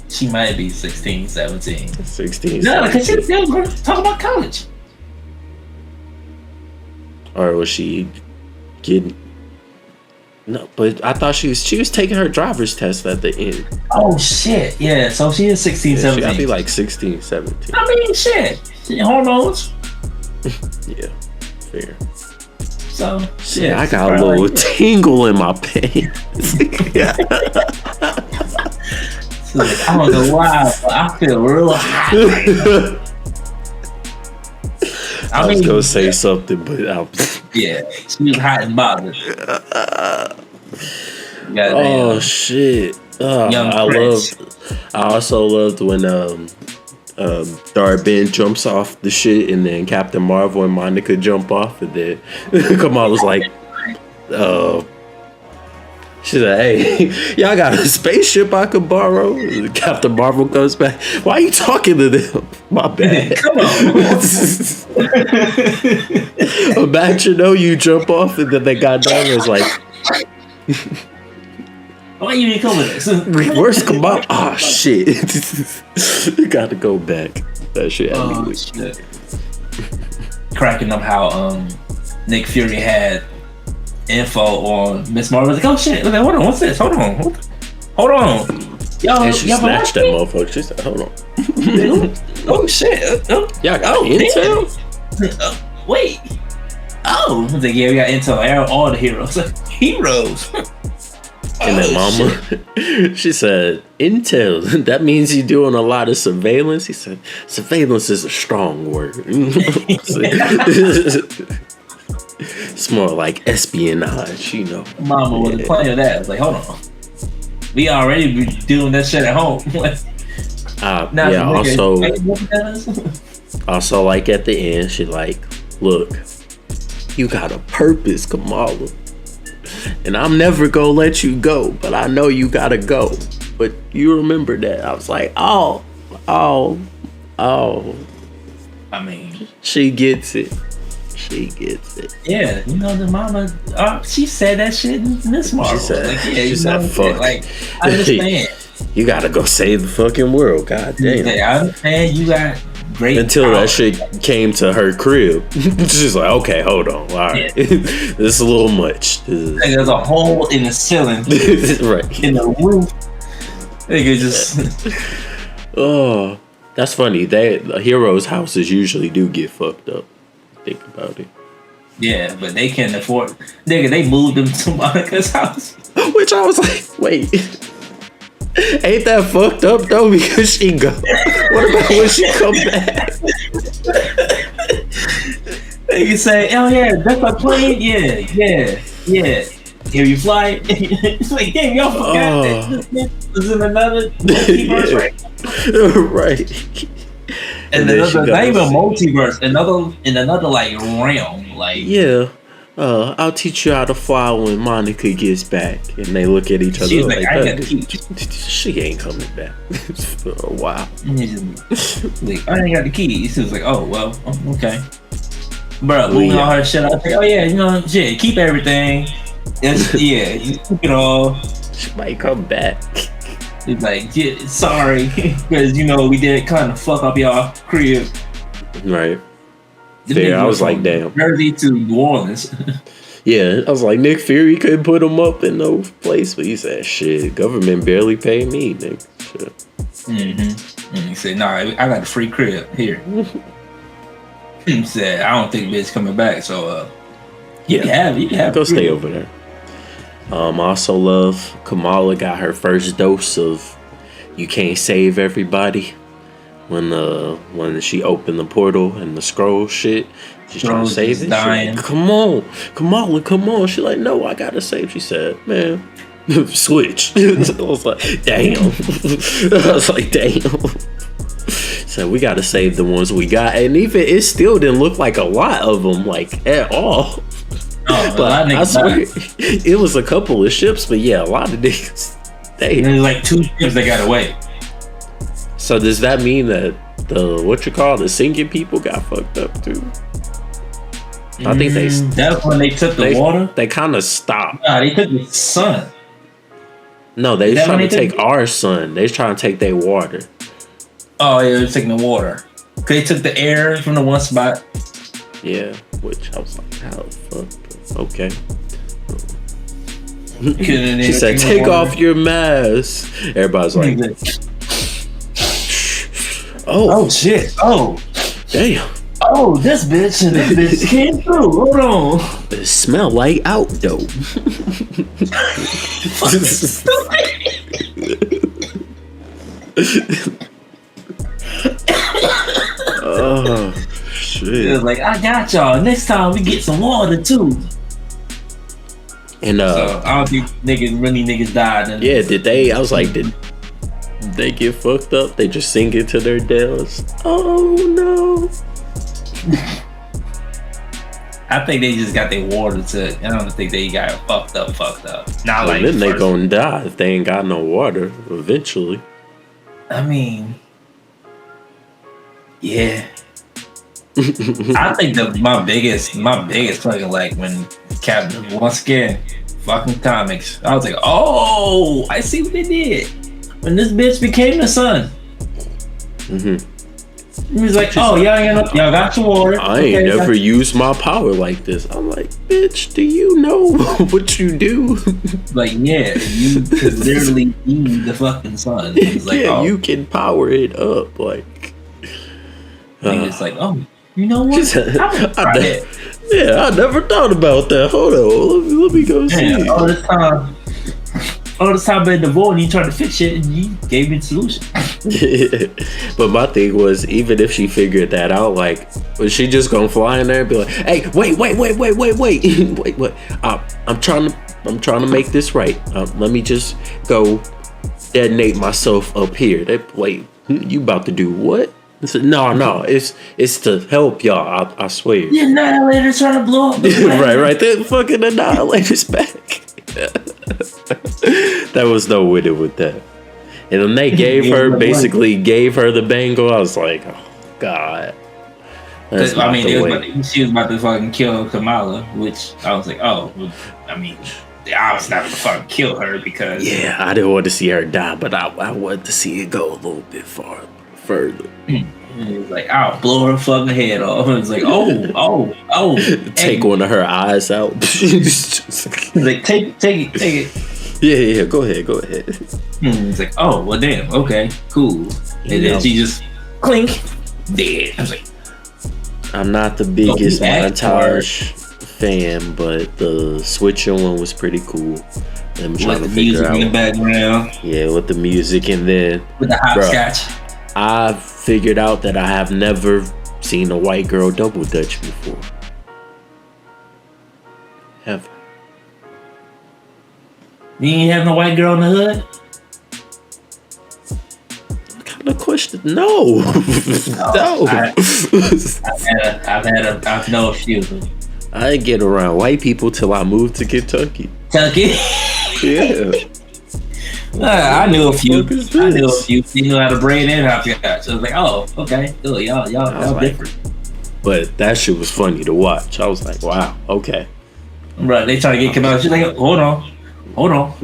She might be 16, 17. 16. No, because she was going to talk about college. Or was she getting... No, but I thought she was taking her driver's test at the end. Oh, shit. Yeah, so she is 16, 17. I'd be like 16, 17. I mean, shit. Hormones. Yeah, fair. So, shit, I got a little tingle in my pants. So, like, I don't know why, but I feel real hot right now. I was gonna say something, but yeah, she was hot and bothered. Oh shit! I also loved when Dar-Ben jumps off the shit, and then Captain Marvel and Monica jump off, and then Kamala's like, she's like, hey, y'all got a spaceship I could borrow? And Captain Marvel comes back. Why are you talking to them? My bad. Come on. Imagine you jump off and then they got down and was like, why you didn't come with us? Where's Kamala? Oh shit. Gotta go back. That shit had me weak. Cracking up how Nick Fury had info on Miss Marvel. Like, oh shit, like, hold on, what's this? Hold on. And she snatched that motherfucker. She said, hold on. Oh shit. Y'all got intel? Wait. Oh, I was like, yeah, we got intel. All the heroes. Heroes. And then Mama, she said, intel, that means you're doing a lot of surveillance? He said, surveillance is a strong word. It's more like espionage, you know. Mama wasn't playing that. I was like, hold on. We already be doing that shit at home. Also, like at the end, she like, look, you got a purpose, Kamala. And I'm never gonna let you go, but I know you gotta go. But you remember that. I was like, oh. I mean, she gets it. She gets it. Yeah, you know, the mama, she said that shit in Miss Marvel. She said, like, yeah, she said, fuck. Like, I understand. You gotta go save the fucking world, god damn. Yeah, I understand you got great until power. That shit came to her crib. She's like, okay, hold on. All right. Yeah. This is a little much. There's a hole in the ceiling. Right. In the roof. Nigga just... Oh, that's funny. The heroes' houses usually do get fucked up. Think about it. Yeah, but they can't afford... Nigga, they moved them to Monica's house. Which I was like, wait... Ain't that fucked up though? Because she go. What about when she come back? You say, oh yeah, that's a plane. Yeah. Here you fly. It's like, damn, y'all forgot that this is in another multiverse, right? And another, not even multiverse, in another like realm, like yeah. I'll teach you how to fly when Monica gets back. And they look at each other she's like I got the key. She ain't coming back for a while. Like, I ain't got the keys. She was like, oh, well, okay. Bro, moving all her shit. I was like, oh, yeah, you know, shit, keep everything. Yeah, you keep it all. She might come back. He's like, yeah, sorry. Because, you know, we did kind of fuck up y'all crib. Right. There, I was like, damn. Jersey to New Orleans. Yeah, I was like, Nick Fury couldn't put him up in no place, but he said, shit, government barely paid me, nigga. Shit. He said, nah, I got a free crib here. He said, I don't think bitch coming back, so you can have go stay over there. I also love Kamala got her first dose of you can't save everybody when she opened the portal and the scroll shit. She's trying to save it. Dying. Like, come on, Kamala, come on. She's like, no, I gotta save. She said, man, switch. I was like, damn. So we gotta save the ones we got, and even it still didn't look like a lot of them, like at all. But I swear, it was a couple of ships, but yeah, a lot of niggas. There's like 2 ships that got away. So does that mean that the singing people got fucked up too? I think that's when they took the water. They kind of stopped. Nah, they took the sun. No, they was trying to take our sun. They was trying to take their water. Oh yeah, they're taking the water. They took the air from the one spot. Yeah, which I was like, how the fuck? Okay. She said, take off your mask. Everybody's like, oh shit. Oh. Damn. Oh, this bitch came through. Hold on. It smell like outdoor. Oh shit. It was like, I got y'all. Next time we get some water too. And so I don't think niggas died. Yeah, did they? I was like, did they get fucked up? They just sing it to their deaths. Oh no. I think they just got their water took. I don't think they got fucked up. Not well, like then they gonna die if they ain't got no water eventually. I mean, yeah. I think my biggest fucking like when Captain once again fucking comics. I was like, oh, I see what they did when this bitch became the sun. He was like, oh, y'all got some water. I ain't never used my power like this. I'm like, bitch, do you know what you do? Like, yeah, you could literally be the fucking sun. Like, yeah, you can power it up. Like, it's like, oh, you know what? I never thought about that. Hold on, let me go see. All this time in the void, you tried to fix it, and you gave me the solution. But my thing was, even if she figured that out, like, was she just gonna fly in there and be like, "Hey, wait, wait, I'm trying to make this right. Let me just go detonate myself up here." Wait, you about to do what? I said, no, it's to help y'all. I swear. The Annihilator's trying to blow up. right. The fucking Annihilator's back. There was no winning with that. And then they gave her the bangle. I was like, oh god. She was about to fucking kill Kamala, which I was like, oh, I mean, I was not gonna fucking kill her because I didn't want to see her die, but I wanted to see it go a little bit further. He was like, I'll blow her fucking head off. And it's like, oh. Take one of her eyes out. Like, take it. Yeah, go ahead. It's like, oh, well, damn, okay, cool. And then she just clink, dead. I was like, I'm not the biggest montage fan, but the switching one was pretty cool. I'm trying to figure out in the background. Yeah, with the music, and then with the hopscotch. I figured out that I have never seen a white girl double dutch before. Ever. You ain't have no white girl in the hood? What kind of question? No. No. I've known a few. I didn't get around white people till I moved to Kentucky. Yeah. I knew a few. You knew how to braid and hopscotch. So I was like, oh, okay, cool. Y'all like, different. But that shit was funny to watch. I was like, wow, okay. Right, they try to get Kamala. She's like, hold on. Like,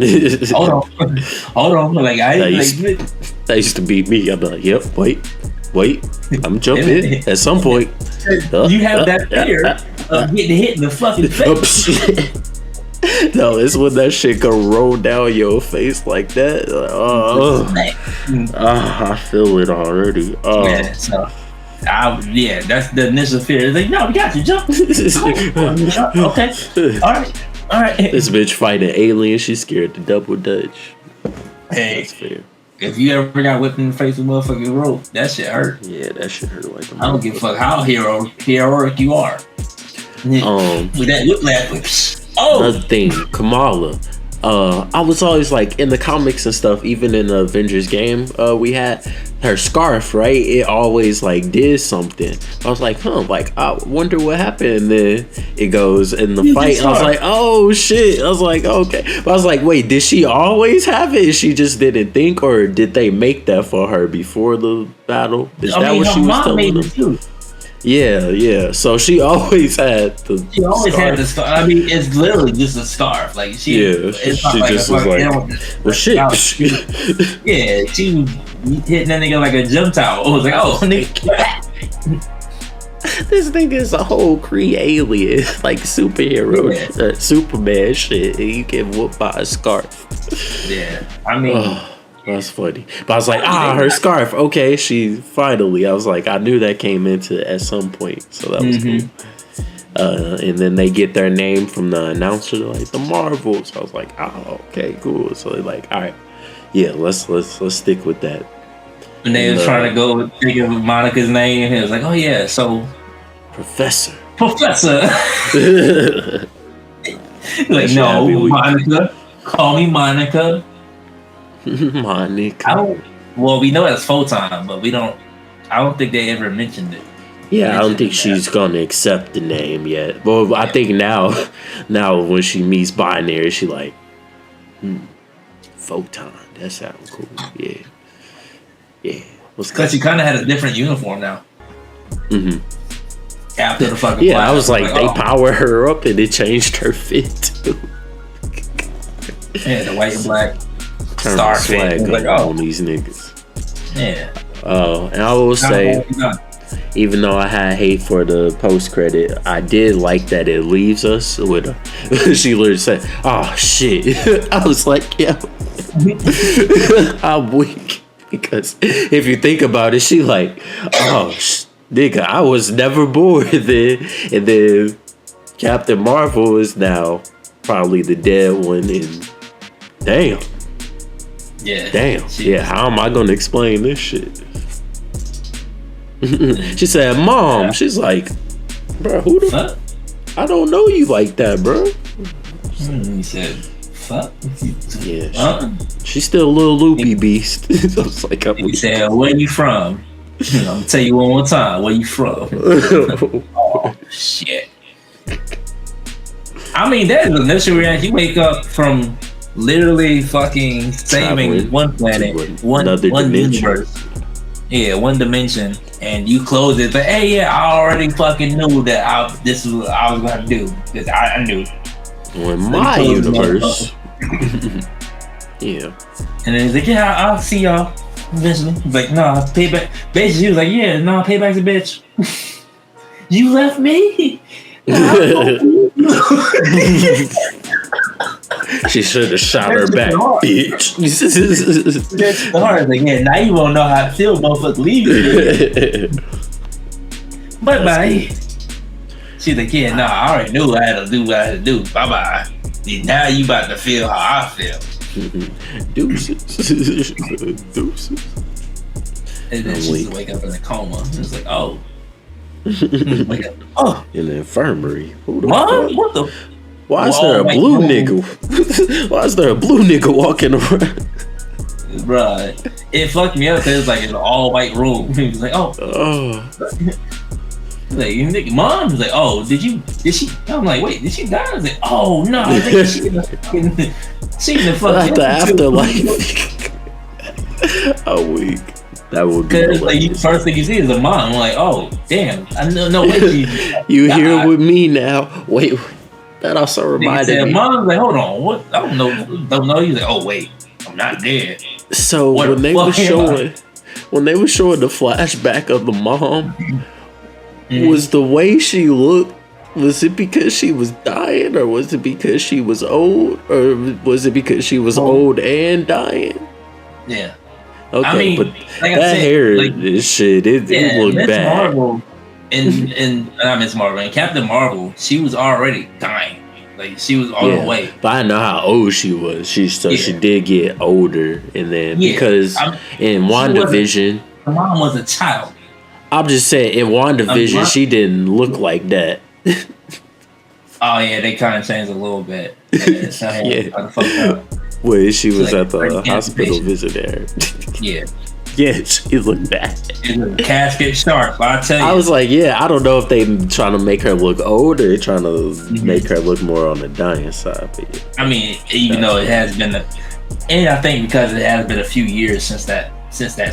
that used to be me. I'd be like, yep, wait, I'm jumping at some point. You have that fear getting hit in the fucking face. No, it's when that shit can roll down your face like that. I feel it already. Yeah, so that's the initial fear. It's like, no, we got you, jump. Okay, all right. This bitch fighting aliens. She's scared to double dutch. Hey, that's fair. If you ever got whipped in the face with motherfucking rope, that shit hurt. Yeah, that shit hurt like a I don't give a fuck how heroic you are. With that whiplash. Another thing, Kamala. I was always like in the comics and stuff, even in the Avengers game we had, her scarf, right? It always like did something. I was like, like I wonder what happened. And then it goes in the fight. I was like, oh shit. I was like, okay. But I was like, wait, did she always have it? She just didn't think, or did they make that for her before the battle? Is that what she was telling them? Yeah. So she always had the. She always had the scarf. I mean, it's literally just a scarf. Like she. Yeah. She just was like, well, shit. Yeah, she hitting that nigga like a jump towel. I was like, oh, nigga. This nigga is a whole Kree alien, like superhero, Superman shit, and you get whooped by a scarf. Yeah, I mean. That's funny. But I was like, her scarf. Okay, she finally. I was like, I knew that came into it at some point. So that was cool. And then they get their name from the announcer, like the Marvels. I was like, oh, okay, cool. So they're like, all right, yeah, let's stick with that. And they was trying to go think of Monica's name, and it was like, oh yeah, so Professor. Like, no, Monica. Call me Monica. Monica. Well, we know it's Photon, but I don't think they ever mentioned it. Yeah, I don't think she's gonna accept the name yet. Well, I think now when she meets Binary, she like, Photon. That sounds cool. Yeah. Because she kind of had a different uniform now. After the fucking I was like, they power her up and it changed her fit too. Yeah, the white and black. Star flag on these niggas. Yeah. And I will say, even though I had hate for the post credit, I did like that it leaves us with she literally said, "Oh shit." I was like, "Yeah, I'm weak." Because if you think about it, she like, "Oh nigga, I was never born then," and then Captain Marvel is now probably the dead one, and damn. Yeah. Damn. Yeah, how am I gonna explain this shit? She said, Mom. She's like, bro, who the fuck? I don't know you like that, bro. He said, fuck. Yeah. She's still a little loopy beast. I was like, he said, where you from? I'm gonna tell you one more time, where you from? Oh shit. I mean, that is initial reaction. You wake up from literally fucking saving one planet, one universe. Yeah, one dimension, and you close it. But hey, yeah, I already fucking knew that this is what I was gonna do. Because I knew. Well, in my universe. Yeah. And then he's like, yeah, I'll see y'all eventually. He's like, nah, payback. Basically, he was like, yeah, nah, payback's a bitch. You left me. She should have shot her back, bitch. That's the hard thing. Yeah, now you won't know how to feel, motherfucker. Leave you. Bye bye. She's like, yeah, nah, I already knew I had to do what I had to do. Bye bye. Now you about to feel how I feel. Deuces. And then she wake up in a coma. It's like, oh. Wake up. Oh. In the infirmary. Who the Mom? fuck? What the? Why is there a blue nigga? Why is there a blue nigga walking around? Bruh, it fucked me up because it's like an all white room. He was like, oh. Like, nigga, Mom was like, oh, did she? I'm like, wait, did she die? I was like, oh no, I think she in the fucking the afterlife. A week. That would be like, first thing you see is a mom. I'm like, oh damn, I know wait. You here with me now? Wait. That also reminded me. Mom's like, hold on, what? I don't know. He's like, oh wait, I'm not dead. So when they were showing the flashback of the mom, was the way she looked Was it because she was dying, or was it because she was old, or was it because she was old and dying? Yeah. Okay, I mean, but like that hair, this shit, it looked Miss bad. Marvel and not Miss Marvel and Captain Marvel, she was already dying. Like she was on the way. But I know how old she was. She did get older, and then because in WandaVision, her mom was a child. I'm just saying, in WandaVision, she didn't look like that. Oh yeah, they kind of changed a little bit. Yeah. Well, she was at the hospital visiting her. Yeah. Yeah, she looked bad. Casket sharp, I tell you. I was like, I don't know if they trying to make her look old or trying to make her look more on the dying side. But yeah. I mean, even though it has been, and I think because it has been a few years since that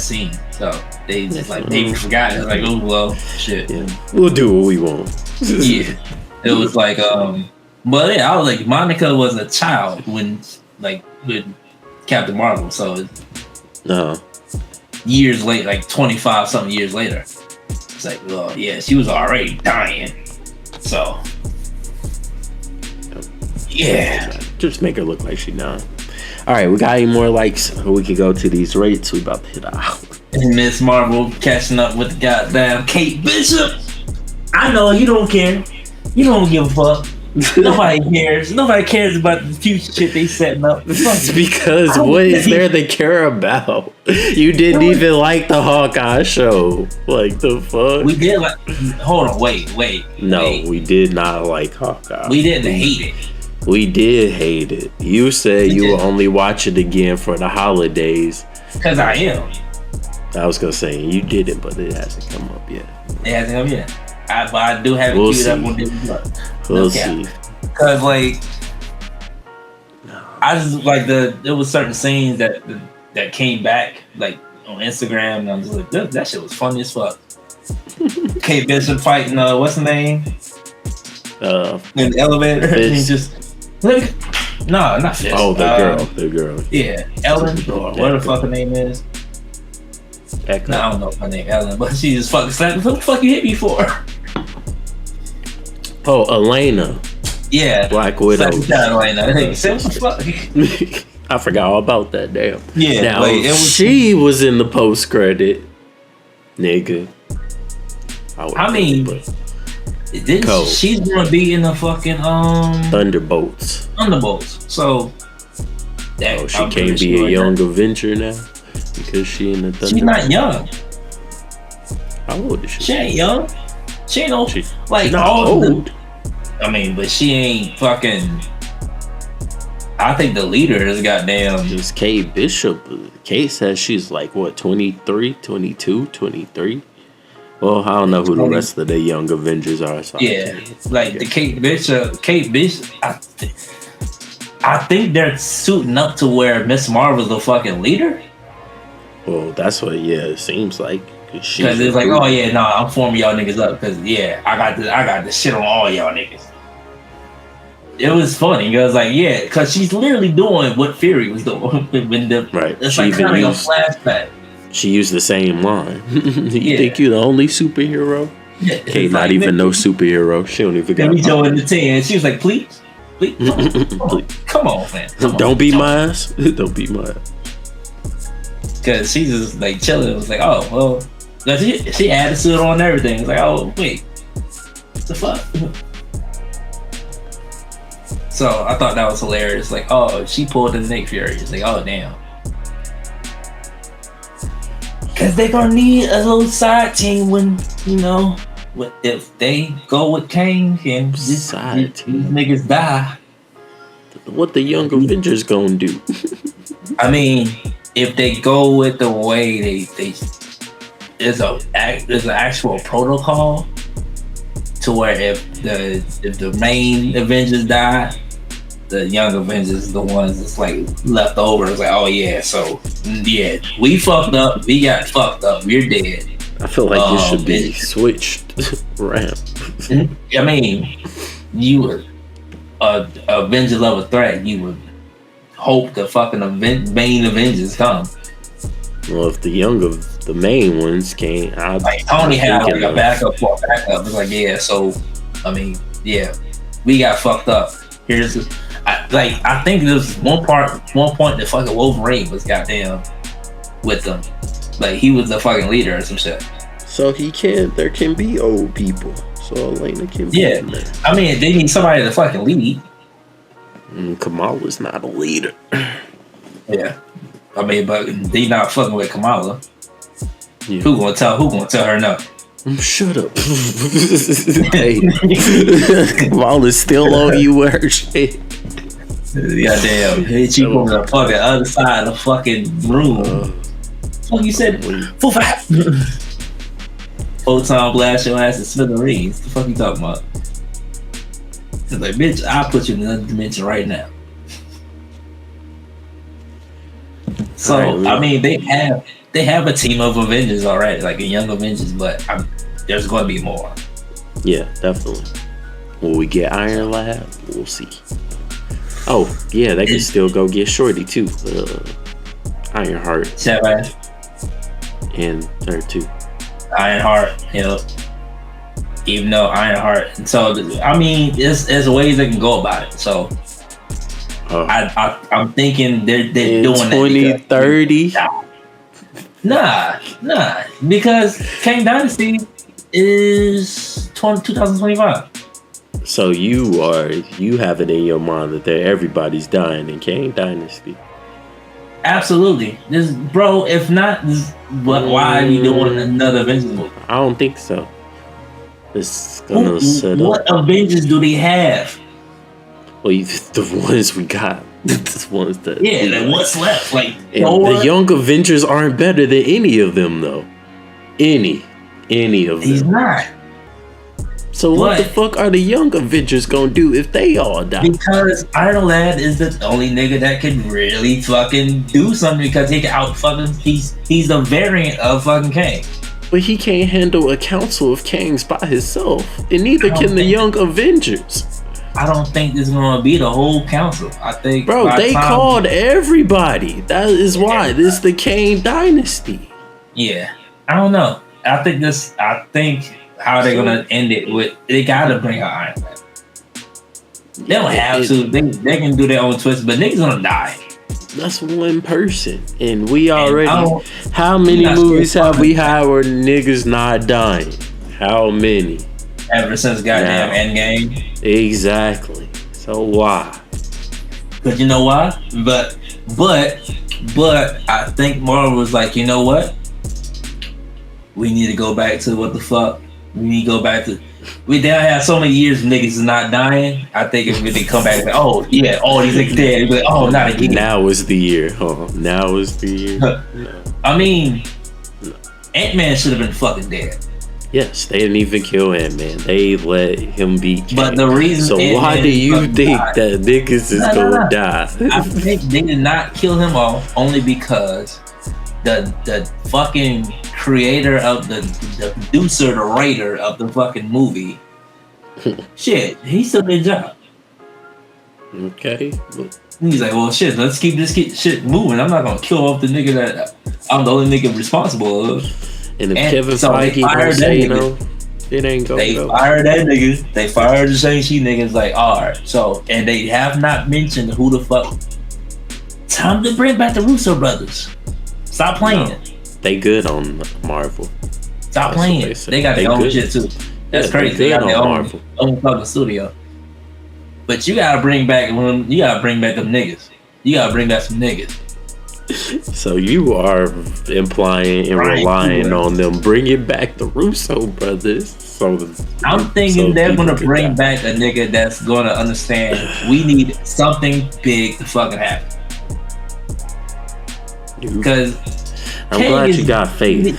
scene, so they just like maybe forgot. It's like, oh well, shit. Yeah. We'll do what we want. Yeah, it was like, but yeah, I was like, Monica was a child when Captain Marvel, so. Years later, like 25 something years later, it's like, well, yeah, she was already dying. So, yeah, just make her look like she dying. All right, we got any more likes? We can go to these rates. We about to hit out. And Miss Marvel catching up with the goddamn Kate Bishop. I know you don't care. You don't give a fuck. Nobody cares. Nobody cares about the future shit they setting up. It's because what is there to care about? You didn't even like the Hawkeye show. Like the fuck? We did like. Hold on, wait. No, we did not like Hawkeye. We didn't hate it. We did hate it. You said you will only watch it again for the holidays. Because I am. I was gonna say you didn't, but it hasn't come up yet. It hasn't come yet. But I do have it queued up on Disney Plus. We'll see. Because like, I just like there was certain scenes that came back like on Instagram, and I was like, that shit was funny as fuck. Kate Bishop fighting what's the name? In the elevator. And he just no, not Fist. Oh, the girl. Yeah, Ellen or what the fuck her name is. Echo. No, I don't know if her name Ellen, but she just fucking slapped. What the fuck you hit me for? Oh, Elena. Yeah, Black Widow. Elena. I forgot all about that. Damn. Yeah. Now she was in the post credit, nigga. I mean, she's gonna be in the fucking Thunderbolts. So she can't be a young Avenger now because she in the Thunderbolts. She's not young. How old is she? She ain't young. She ain't old. She's not old. I mean, but she ain't fucking. I think the leader is goddamn. Just Kate Bishop. Kate says she's like, what, 23, 22, 23? Well, I don't know who the rest of the young Avengers are. So the Kate Bishop. I think they're suiting up to where Miss Marvel's the fucking leader. Well, that's what, it seems like. Because it's like, oh yeah, no, I'm forming y'all niggas up. Because I got the shit on all y'all niggas. It was funny because because she's literally doing what Fury was doing when it's like kind of a flashback. She used the same line. You think you're the only superhero? Yeah, Kate, not even no superhero. She don't even got. Let me join the 10. She was like, please, come on, man. Don't be mine. Don't be mine. Because she's just like chilling. It was like, oh well. She had the suit on and everything. It's like, oh wait, what the fuck? So I thought that was hilarious. Like, oh, she pulled the Nick Fury. It's like, oh damn. Cause they gonna need a little side team when if they go with Kang and these niggas die. What the Young Avengers gonna do? I mean, if they go with the way they there's an actual protocol to where if the main Avengers die, the Young Avengers is the ones that's like left over. It's like, oh yeah, so yeah, we fucked up, we got fucked up, we're dead. I feel like this should be switched around. I mean, you were Avengers level threat, you would hope the fucking main Avengers come. Well, if the main ones can't, Tony had like a backup for a backup. It's like, yeah, so I mean, yeah, we got fucked up. I think there's one point that fucking Wolverine was goddamn with them. Like he was the fucking leader or some shit. So there can be old people. So Elena can be. Yeah, I mean they need somebody to fucking lead. Kamala's not a leader. Yeah, I mean, but they not fucking with Kamala. Yeah. Who gonna tell her no? Shut up. Hey, Kamala's still on you with her shit. Goddamn, hit you from the fucking other side of the fucking room. Fuck you said, photon blast your ass in smithereens. The fuck you talking about? It's like, bitch, I'll put you in another dimension right now. So I mean, they have a team of Avengers already, like a young Avengers, but there's going to be more. Yeah, definitely. Will we get Iron Lad? We'll see. Oh yeah, they can still go get Shorty too. Ironheart. Seven. And her too. Ironheart, even though Ironheart, so I mean, there's ways they can go about it. So I'm thinking they're doing 2030. Nah, because Kang Dynasty is 2025. So you have it in your mind that everybody's dying in Kang Dynasty. Absolutely, bro. If not, why are we doing another Avengers movie? I don't think so. It's gonna set up. What Avengers do they have? Well, the ones we got. The ones that. Yeah, then what's left? Like the young Avengers aren't better than any of them, though. Any of them. He's not. So what the fuck are the young Avengers gonna do if they all die? Because Iron Lad is the only nigga that can really fucking do something because he can out fucking he's the variant of fucking Kang. But he can't handle a council of Kangs by himself, and neither can the young Avengers. I don't think this is gonna be the whole council. I think, bro, they called everybody. That is why this is the Kang Dynasty. Yeah, I don't know. I think how they're gonna end it with they gotta bring out Iron Man. They don't have to. They can do their own twist, but niggas gonna die. That's one person, and we already. How many movies have we had where niggas not dying? How many? Ever since goddamn Endgame. Exactly. So why? But you know why? But I think Marvel was like, you know what? We need to go back to what the fuck. We need to go back to. We now have so many years niggas is not dying. I think if they come back and say, oh yeah, all these niggas dead, be like, oh not again. Now is the year. Now is the year. No. I mean, Ant-Man should have been fucking dead. Yes, they didn't even kill Ant-Man. They let him be Kang. But the reason so Ant-Man why do you think that niggas is gonna die? I think they did not kill him off only because the fucking creator of the producer, the writer of the fucking movie, shit, he still did a job. Okay. He's like, well, shit, let's keep this shit moving. I'm not gonna kill off the nigga that I'm the only nigga responsible of. And if Kevin Feige don't say no, it ain't gonna They go. fired that nigga. They fired the Shang-Chi niggas. Like, alright. So, and they have not mentioned who the fuck. Time to bring back the Russo brothers. Stop playing. No, they good on Marvel. Stop playing. They got their own shit too. That's crazy. They got their own fucking studio. But you gotta bring back them niggas. You gotta bring back some niggas. So you are implying and relying on them bringing back the Russo brothers. So I'm thinking they're gonna bring back a nigga that's gonna understand we need something big to fucking happen. Because I'm glad you got faith.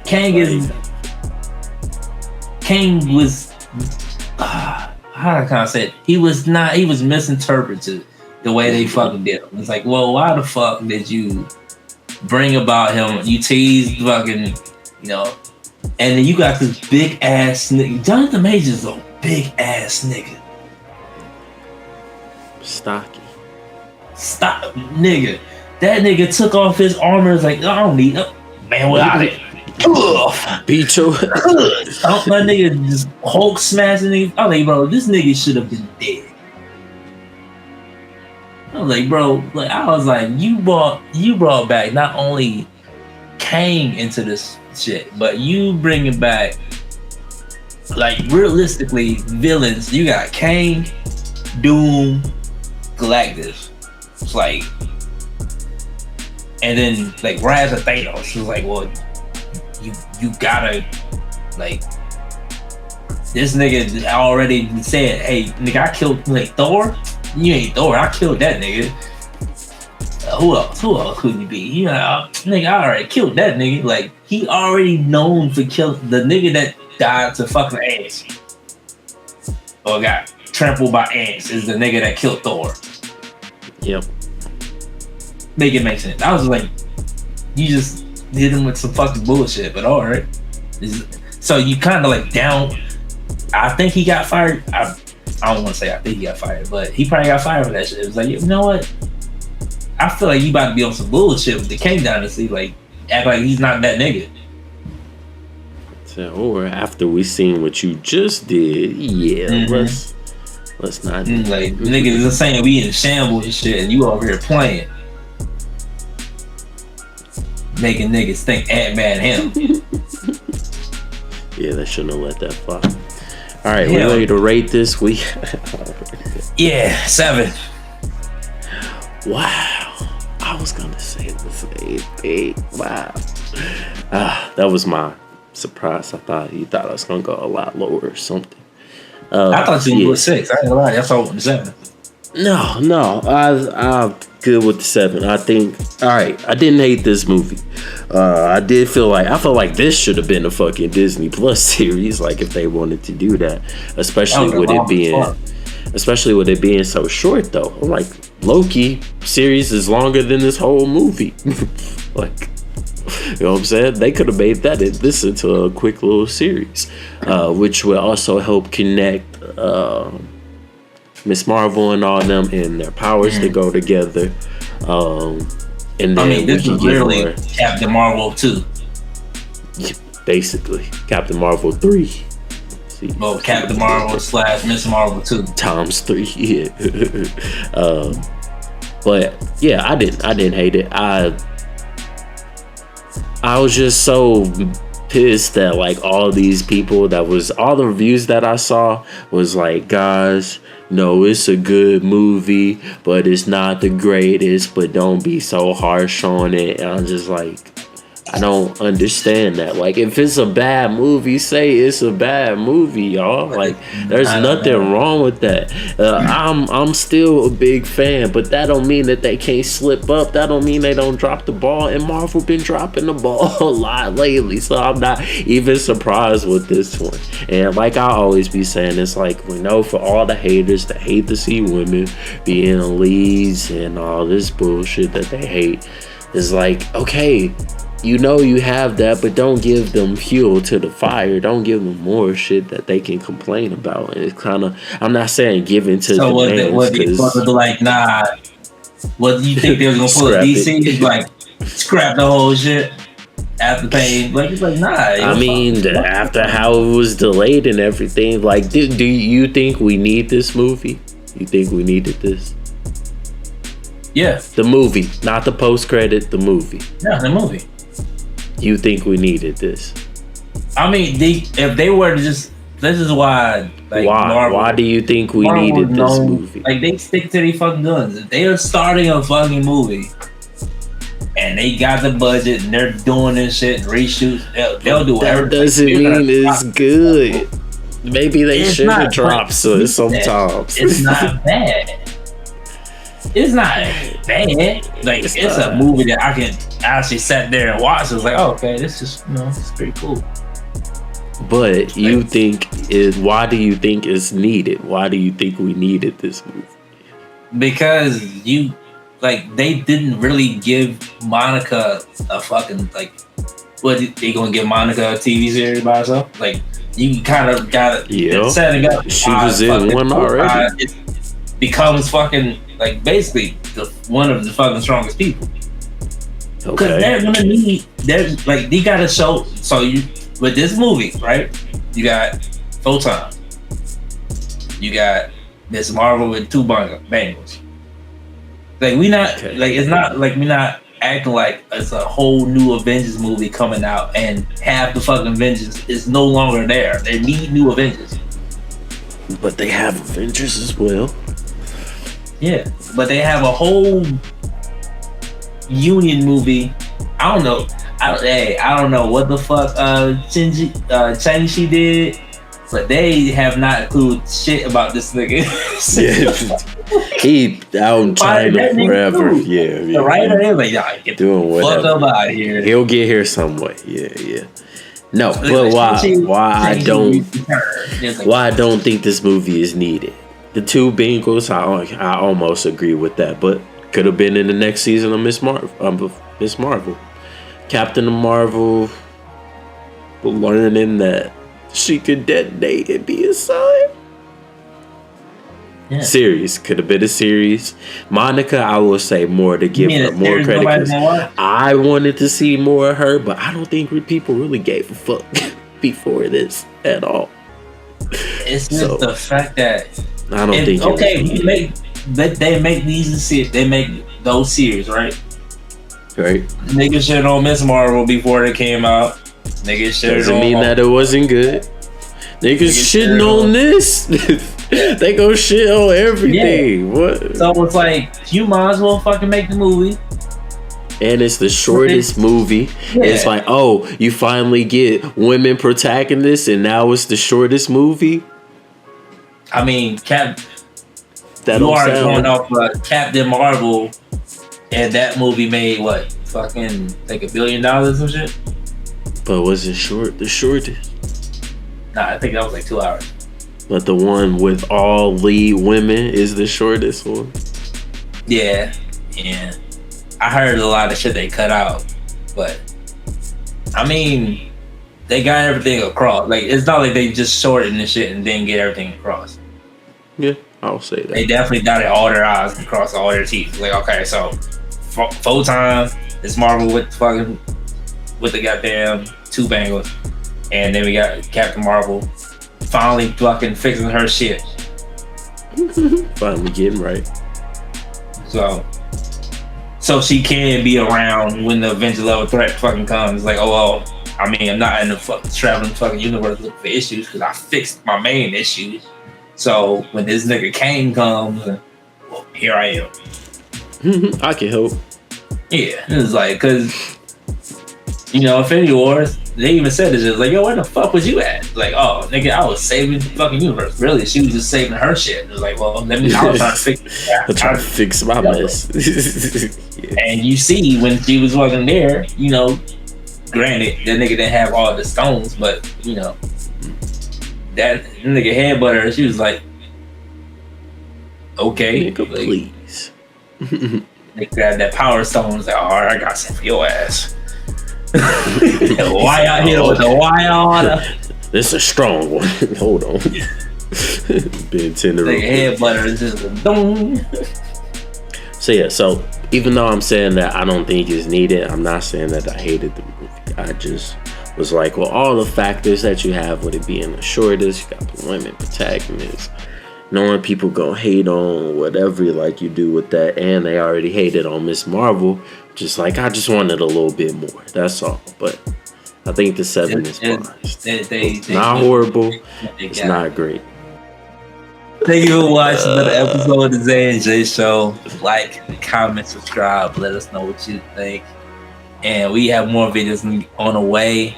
Kang was how can I say it? He was misinterpreted the way they fucking did him. It's like, well, why the fuck did you bring about him? You teased fucking, and then you got this big ass nigga. Jonathan Majors a big ass nigga. Stocky. Stop, nigga. That nigga took off his armor. It's like, I don't need it. Man, without it. Beat your my nigga just Hulk smashing nigga. I was like, bro, this nigga should have been dead. I was like, bro, you brought back not only Kang into this shit, but you bringing back like realistically villains. You got Kang, Doom, Galactus. It's like, and then like Rise of Thanos. She was like, well, you gotta like this nigga already said, hey nigga, I killed like Thor. You ain't Thor. I killed that nigga. Who else could you be? You know, nigga, I already killed that nigga. Like, he already known for killing the nigga that died to fucking ants. Or got trampled by ants is the nigga that killed Thor. Yep. Make it make sense. I was like, you just did him with some fucking bullshit, but alright. So you kind of like down. I think he got fired. I don't want to say I think he got fired, but he probably got fired for that shit. It was like, you know what? I feel like you about to be on some bullshit with the King Dynasty. Like, act like he's not that nigga. So, or after we seen what you just did, let's not. Like, niggas is saying we in shambles and shit, and you over here playing. Making niggas think Ant-Man him. Yeah, they shouldn't have let that fly. All right, we ready to rate this week? Yeah, 7. Wow, I was gonna say the same thing. Wow, that was my surprise. I thought you thought I was gonna go a lot lower or something. I thought you were 6. I ain't gonna lie, that's all with the 7. No, I'm good with the 7. I think. All right, I didn't hate this movie. I felt like this should have been a fucking Disney Plus series, like if they wanted to do that, especially with it being so short though. Like Loki series is longer than this whole movie. Like, you know what I'm saying? They could have made this into a quick little series, which would also help connect Miss Marvel and all them and their powers to go together. And then this is literally Captain Marvel 2. Basically, Captain Marvel 3. Well, Captain Marvel / Miss Marvel 2 times 3. Yeah. But yeah, I didn't hate it. I was just so pissed that like all these people all the reviews that I saw was like, guys, no, it's a good movie, but it's not the greatest, but don't be so harsh on it. And I'm just like, I don't understand that. Like, if it's a bad movie, say it's a bad movie, y'all. Like, there's nothing wrong with that. I'm still a big fan, but that don't mean that they can't slip up. That don't mean they don't drop the ball. And Marvel been dropping the ball a lot lately, so I'm not even surprised with this one. And like I always be saying, it's like, we know for all the haters that hate to see women being leads and all this bullshit that they hate, it's like, okay, you know you have that, but don't give them fuel to the fire. Don't give them more shit that they can complain about. And it's kind of, I'm not saying give in to so what they supposed to be like, nah, what do you think they was going to pull a DC? Like, scrap the whole shit after paying. Like, it's like, nah. I mean, after how it was delayed and everything, like, do you think we need this movie? You think we needed this? Yeah. The movie, not the post-credit, the movie. Yeah, the movie. You think we needed this? I mean, if they were to just, this is why. Like, why do you think we needed this movie? Like, they stick to their fucking guns. If they are starting a fucking movie and they got the budget and they're doing this shit and reshoots, they'll do everything. That doesn't mean it's good. Maybe they should have dropped sometimes. It's not bad. It's not bad. Like, it's a movie that I can actually sit there and watch. It's like, oh, okay, this is, it's pretty cool. But you think why do you think it's needed? Why do you think we needed this movie? Because they didn't really give Monica a fucking, like, what, they gonna give Monica a TV series by herself? Like, you kind of got it setting up. She was in one already. It becomes fucking, like, basically one of the fucking strongest people. Because they're gonna need. They're like they gotta show. So you with this movie, right? You got Photon. You got Miss Marvel with 2 bangles. Like we not like it's not like we not acting like it's a whole new Avengers movie coming out and half the fucking Avengers is no longer there. They need new Avengers. But they have Avengers as well. Yeah, but they have a whole Union movie. I don't know. I don't know what the fuck Shang-Chi did, but they have not included shit about this nigga. He out in China forever. Yeah. The writer is like, y'all get doing whatever. Fuck up out of here. He'll get here some way. Yeah. No, but why I don't think this movie is needed. The 2 Bengals, I almost agree with that, but could have been in the next season of Miss Marvel. Captain Marvel learning that she could detonate and be a sign. Yeah. Series could have been a series. Monica, I will say more to give her more credit. I wanted to see more of her, but I don't think people really gave a fuck before this at all. It's just the fact that I don't think. Okay, they make those series, right? Right. Niggas shit on Miss Marvel before it came out. Niggas shit doesn't mean that it wasn't good. Niggas shitting on this. They go shit on everything. Yeah. What? So it's like you might as well fucking make the movie. And it's the shortest movie. Yeah. It's like, oh, you finally get women protagonists, and now it's the shortest movie. I mean, you are going off Captain Marvel, and that movie made what? Fucking like $1 billion or some shit. But was it the shortest? Nah, I think that was like 2 hours. But the one with all lead women is the shortest one. Yeah. I heard a lot of shit they cut out, but I mean, they got everything across. Like it's not like they just shortened the shit and didn't get everything across. Yeah, I'll say that. They definitely dotted all their I's and crossed all their T's. Like, okay, so Photon is Marvel with the goddamn 2 bangles, and then we got Captain Marvel finally fucking fixing her shit. Finally getting right. So she can be around when the Avenger level threat fucking comes. Like, oh well, I mean, I'm not in the traveling fucking universe looking for issues because I fixed my main issues. So when this nigga Kane comes, well, here I am. I can help. Yeah, it's like, cause Infinity Wars, they even said it's just like, yo, where the fuck was you at? Like, oh, nigga, I was saving the fucking universe. Really, she was just saving her shit. It was like, well, I was trying to fix it. I'm trying to fix my mess. Yeah. And you see, when she was fucking there, granted, that nigga didn't have all the stones, but, that nigga headbutt her, she was like, okay. Nigga, like, please. They grabbed that power stone, was like, all right, I got some for your ass. Why out here with the wire? This is a strong one. Hold on. Being tender. The headbutter is just a dong. So even though I'm saying that I don't think it's needed, I'm not saying that I hated the movie. I just was like, well, all the factors that you have with it being the shortest, you got the women protagonists, knowing people gonna hate on whatever like you do with that, and they already hated on Miss Marvel. Just like, I just wanted a little bit more. That's all. But I think the 7 is fine. It's not horrible. It's not great. Thank you for watching another episode of the Zay and Jay Show. Like, comment, subscribe. Let us know what you think. And we have more videos on the way.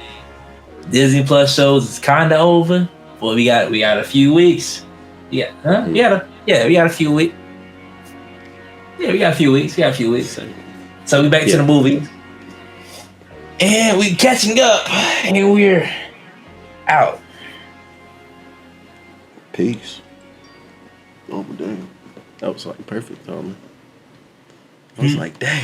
Disney Plus shows is kind of over, but we got a few weeks. Yeah, huh? We got a few weeks. Yeah, we got a few weeks. So we back to the movies. And we catching up. And we're out. Peace. Oh, damn. That was like perfect, Tommy. I was like, damn.